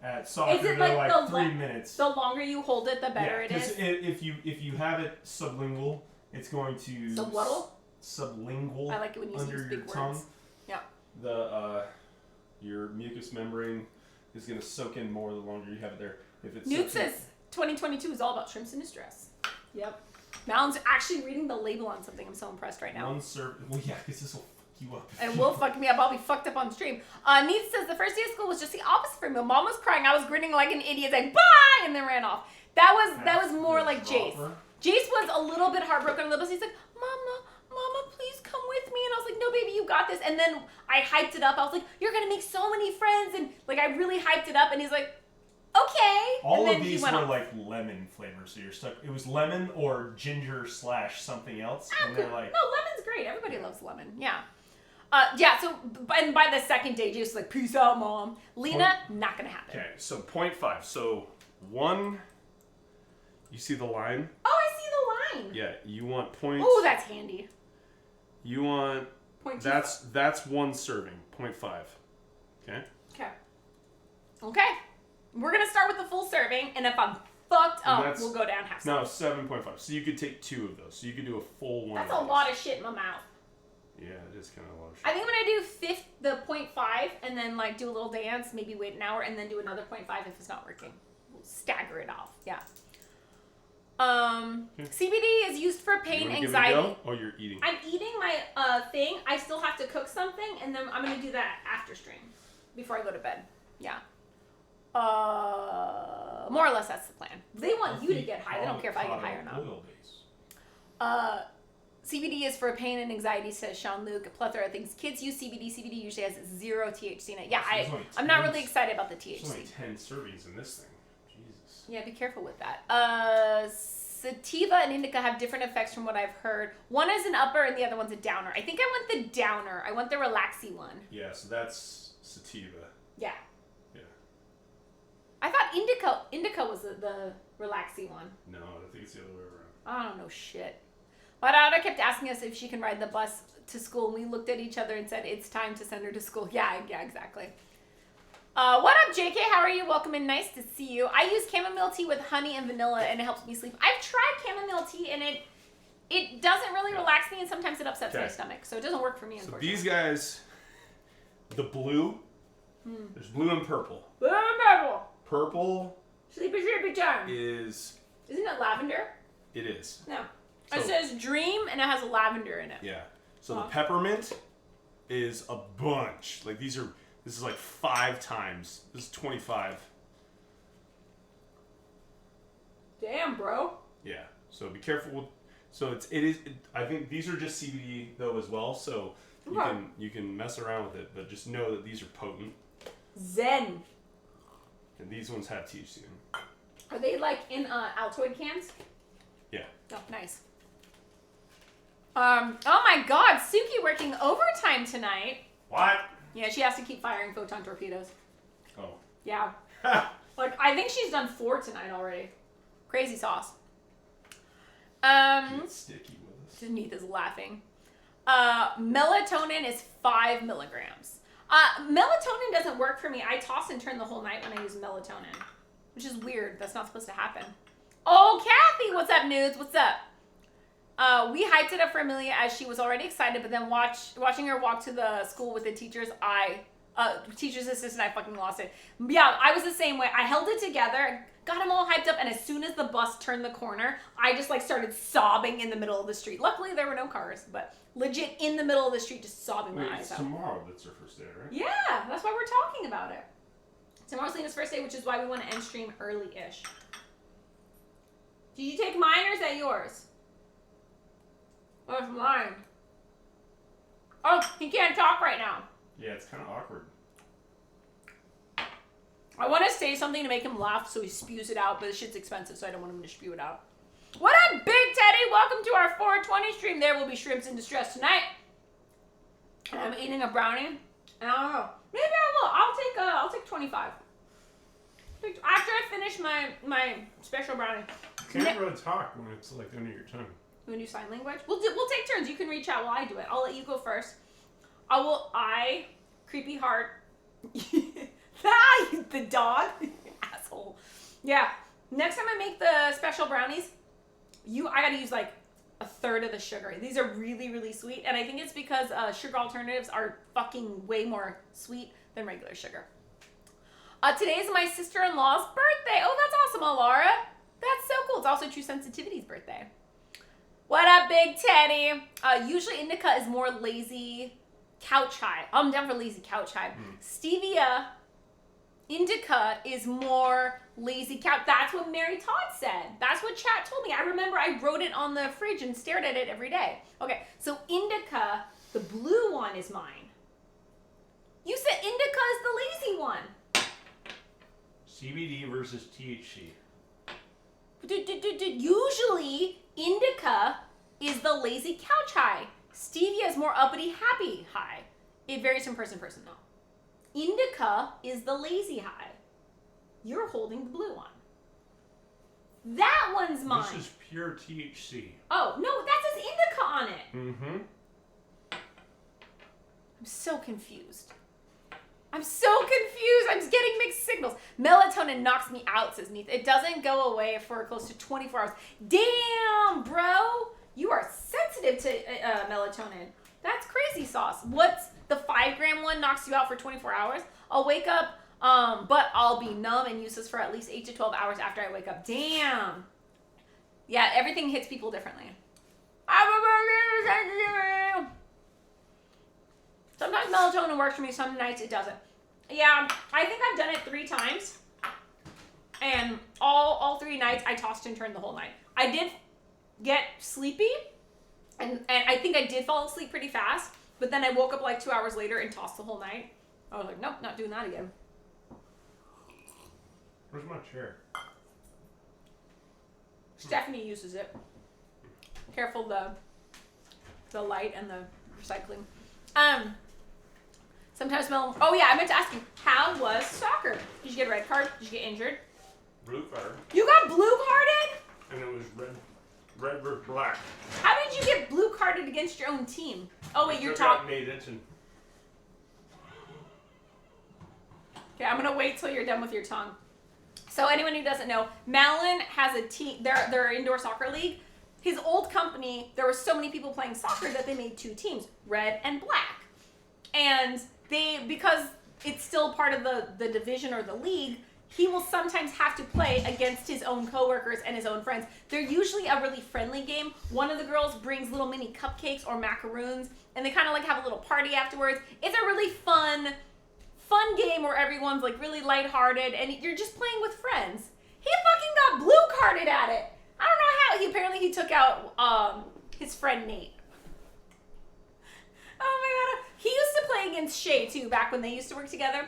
at Is soccer it they're like like the 3 minutes. The longer you hold it, the better it 'cause is. if you have it sublingual, it's going to Sublingual? sublingual I like it when you under use your big tongue. words. Yeah. The your mucous membrane is going to soak in more the longer you have it there. If it's Newt says 2022 is all about shrimps in distress. Yep. Mal's actually reading the label on something. I'm so impressed right now. One serve. Well, yeah, because this will fuck you up. It will fuck me up. I'll be fucked up on stream. Neat says the first day of school was just the opposite for me. Mom was crying. I was grinning like an idiot, like bye, and then ran off. That was more like Jace. Jace was a little bit heartbroken on the bus. He's like, Mama, please come with me. And I was like, no, baby, you got this. And then I hyped it up. I was like, you're gonna make so many friends, and like I really hyped it up. And he's like, okay. All and then of these he went were off. like lemon flavors, so you're stuck. It was lemon or ginger / something else, and they're like, no, lemon's great. Everybody loves lemon. Yeah. Yeah. So, and by the second day, Jace was like, peace out, Mom. Lena, not gonna happen. okay, so 0.5. So 1. You see the line? Oh, I see the line. Yeah, you want point. Oh, that's handy. You want. Point That's 1 serving. 0.5. Okay. Okay. We're gonna start with the full serving, and if I'm fucked And up, that's- we'll go down half. No, 7.5. So you could take 2 of those. So you could do a full one. That's of a these. lot of shit in my mouth. Yeah, it is kind of a lot of shit. I think I'm gonna do the 0.5 and then like do a little dance, maybe wait an hour, and then do another 0.5 if it's not working. We'll stagger it off. Yeah. CBD is used for You pain, wanna give it a anxiety. go? Oh, you're eating. I'm eating my thing. I still have to cook something, and then I'm gonna do that after stream, before I go to bed. Yeah. More or less that's the plan. They want you to get high. They don't care if I get high or not. Oil base. CBD is for pain and anxiety, says Sean Luke. A plethora of things. Kids use CBD. CBD usually has 0 THC in it. Yeah, So there's only I'm not 10 really excited about the There's only THC. 10 servings in this thing. Jesus. Yeah, be careful with that. Sativa and indica have different effects from what I've heard. One is an upper and the other one's a downer. I think I want the downer. I want the relaxy one. Yeah, so that's sativa. Yeah. Yeah. I thought indica was the relaxy one. No, I think it's the other way around. I don't know shit. My daughter kept asking us if she can ride the bus to school, and we looked at each other and said, it's time to send her to school. Yeah, exactly. What up, JK? How are you? Welcome in. Nice to see you. I use chamomile tea with honey and vanilla, and it helps me sleep. I've tried chamomile tea, and it doesn't really relax me, and sometimes it upsets my stomach. So it doesn't work for me, unfortunately. So these guys, the blue, there's blue and purple. Blue and purple. Purple Sleepy time. Isn't it lavender? It is. No. So, it says dream, and it has lavender in it. Yeah. So the peppermint is a bunch. Like this is like 5 times. This is 25. Damn, bro. Yeah. So be careful. So I think these are just CBD though as well. So you can mess around with it, but just know that these are potent. Zen. And these ones have THC in them. Are they like in Altoid cans? Yeah. Oh, nice. Oh my God, Suki working overtime tonight. What? Yeah, she has to keep firing photon torpedoes. Oh. Yeah. Like, I think she's done 4 tonight already. Crazy sauce. Get sticky with us. Denise is laughing. Melatonin is 5 milligrams. Melatonin doesn't work for me. I toss and turn the whole night when I use melatonin, which is weird. That's not supposed to happen. Oh, Kathy, what's up, nudes? What's up? We hyped it up for Amelia as she was already excited, but then watching her walk to the school with the teacher's teacher's assistant, I fucking lost it. Yeah, I was the same way. I held it together, got him all hyped up, and as soon as the bus turned the corner, I just like started sobbing in the middle of the street. Luckily, there were no cars, but legit in the middle of the street, just sobbing my eyes out. Tomorrow that's her first day, right? Yeah, that's why we're talking about it. Tomorrow's Lena's first day, which is why we want to end stream early-ish. Did you take mine or is that yours? Oh, it's mine. Oh, he can't talk right now. Yeah, it's kind of awkward. I want to say something to make him laugh so he spews it out, but this shit's expensive, so I don't want him to spew it out. What up, Big Teddy? Welcome to our 420 stream. There will be shrimps in distress tonight. And I'm eating a brownie. And I don't know. Maybe I will. I'll take 25. After I finish my special brownie. You can't really talk when it's like under your tongue. You want to do sign language? We'll take turns. You can reach out while I do it. I'll let you go first. I creepy heart. The dog, asshole. Yeah. Next time I make the special brownies, I gotta use like a third of the sugar. These are really, really sweet, and I think it's because sugar alternatives are fucking way more sweet than regular sugar. Today is my sister-in-law's birthday. Oh, that's awesome, Alara. That's so cool. It's also True Sensitivity's birthday. What up, Big Teddy? Usually indica is more lazy couch high. I'm down for lazy couch high. Stevia indica is more lazy couch. That's what Mary Todd said. That's what chat told me. I remember I wrote it on the fridge and stared at it every day. Okay, so indica, the blue one is mine. You said indica is the lazy one. CBD versus THC. Usually, indica is the lazy couch high. Stevia is more uppity, happy high. It varies from person to person, though. Indica is the lazy high. You're holding the blue one. That one's mine. This is pure THC. Oh, no, that says indica on it. Mm-hmm. I'm so confused. I'm getting mixed signals. Melatonin knocks me out, says Neith. It doesn't go away for close to 24 hours. Damn, bro. You are sensitive to melatonin. That's crazy sauce. What's the 5-gram one knocks you out for 24 hours? I'll wake up, but I'll be numb and useless for at least 8 to 12 hours after I wake up. Damn. Yeah, everything hits people differently. Sometimes melatonin works for me, some nights it doesn't. Yeah, I think I've done it 3 times. And all 3 nights I tossed and turned the whole night. I did get sleepy, and I think I did fall asleep pretty fast, but then I woke up like 2 hours later and tossed the whole night. I was like, nope, not doing that again. Where's my chair? Stephanie uses it. Careful the light and the recycling. Sometimes smell. Oh yeah, I meant to ask you, how was soccer? Did you get a red card? Did you get injured? Blue card. You got blue carded? And it was red versus black. How did you get blue carded against your own team? Oh wait, you're talking. Okay, I'm gonna wait till you're done with your tongue. So anyone who doesn't know, Malin has a team, their indoor soccer league. His old company, there were so many people playing soccer that they made 2 teams, red and black. And because it's still part of the division or the league, he will sometimes have to play against his own coworkers and his own friends. They're usually a really friendly game. One of the girls brings little mini cupcakes or macaroons, and they kind of like have a little party afterwards. It's a really fun game where everyone's like really lighthearted and you're just playing with friends. He fucking got blue carded at it. I don't know how. Apparently he took out his friend Nate. Oh my god. He used to play against Shay too back when they used to work together.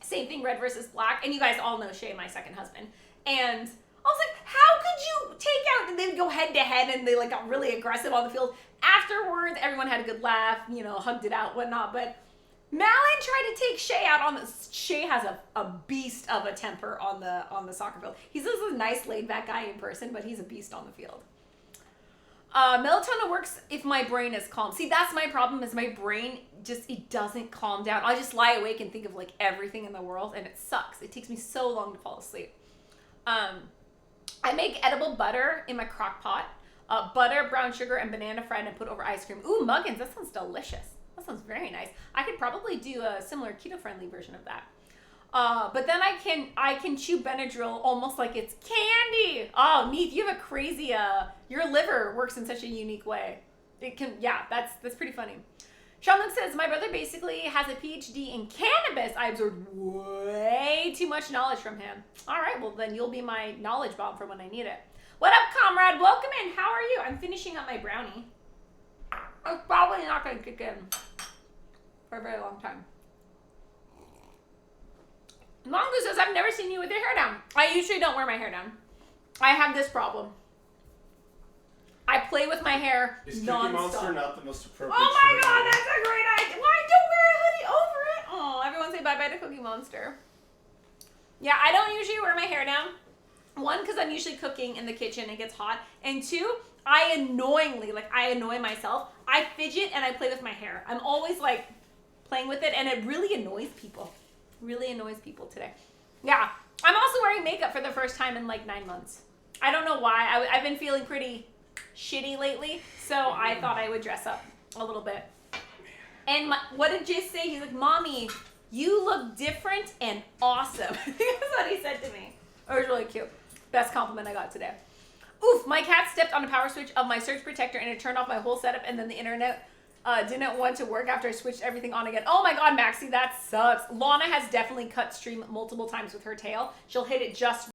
Same thing, red versus black. And you guys all know Shay, my second husband. And I was like, how could you take out, and they'd go head to head and they like got really aggressive on the field. Afterwards, everyone had a good laugh, hugged it out, whatnot. But Malin tried to take Shay out on the, Shay has a beast of a temper on the soccer field. He's just a nice laid back guy in person, but he's a beast on the field. Melatonin works if my brain is calm. See, that's my problem, is my brain it doesn't calm down. I just lie awake and think of like everything in the world, and it sucks. It takes me so long to fall asleep. I make edible butter in my crock pot. Butter, brown sugar, and banana fried and put over ice cream. Ooh, muggins, that sounds delicious. That sounds very nice. I could probably do a similar keto-friendly version of that. But then I can chew Benadryl almost like it's candy. Oh, Neith, you have a crazy, your liver works in such a unique way. That's pretty funny. Sean Luke says, my brother basically has a PhD in cannabis. I absorbed way too much knowledge from him. All right, well then you'll be my knowledge bomb for when I need it. What up, comrade? Welcome in. How are you? I'm finishing up my brownie. It's probably not going to kick in for a very long time. Mongo says, I've never seen you with your hair down. I usually don't wear my hair down. I have this problem. I play with my hair Is Cookie non-stop. Monster not the most appropriate? Oh my god, that's a great idea. Why don't wear a hoodie over it? Oh, everyone say bye-bye to Cookie Monster. Yeah, I don't usually wear my hair down. 1, because I'm usually cooking in the kitchen, it gets hot. And 2, I annoy myself. I fidget and I play with my hair. I'm always like playing with it, and it really annoys people. Really annoys people today. Yeah, I'm also wearing makeup for the first time in like 9 months. I don't know why. I've been feeling pretty shitty lately, so I thought I would dress up a little bit. And what did Jay say? He's like, Mommy, you look different and awesome. I think that's what he said to me. It was really cute. Best compliment I got today. Oof, my cat stepped on a power switch of my surge protector and it turned off my whole setup, and then the internet didn't want to work after I switched everything on again. Oh my god, Maxie, that sucks. Lana has definitely cut stream multiple times with her tail. She'll hit it just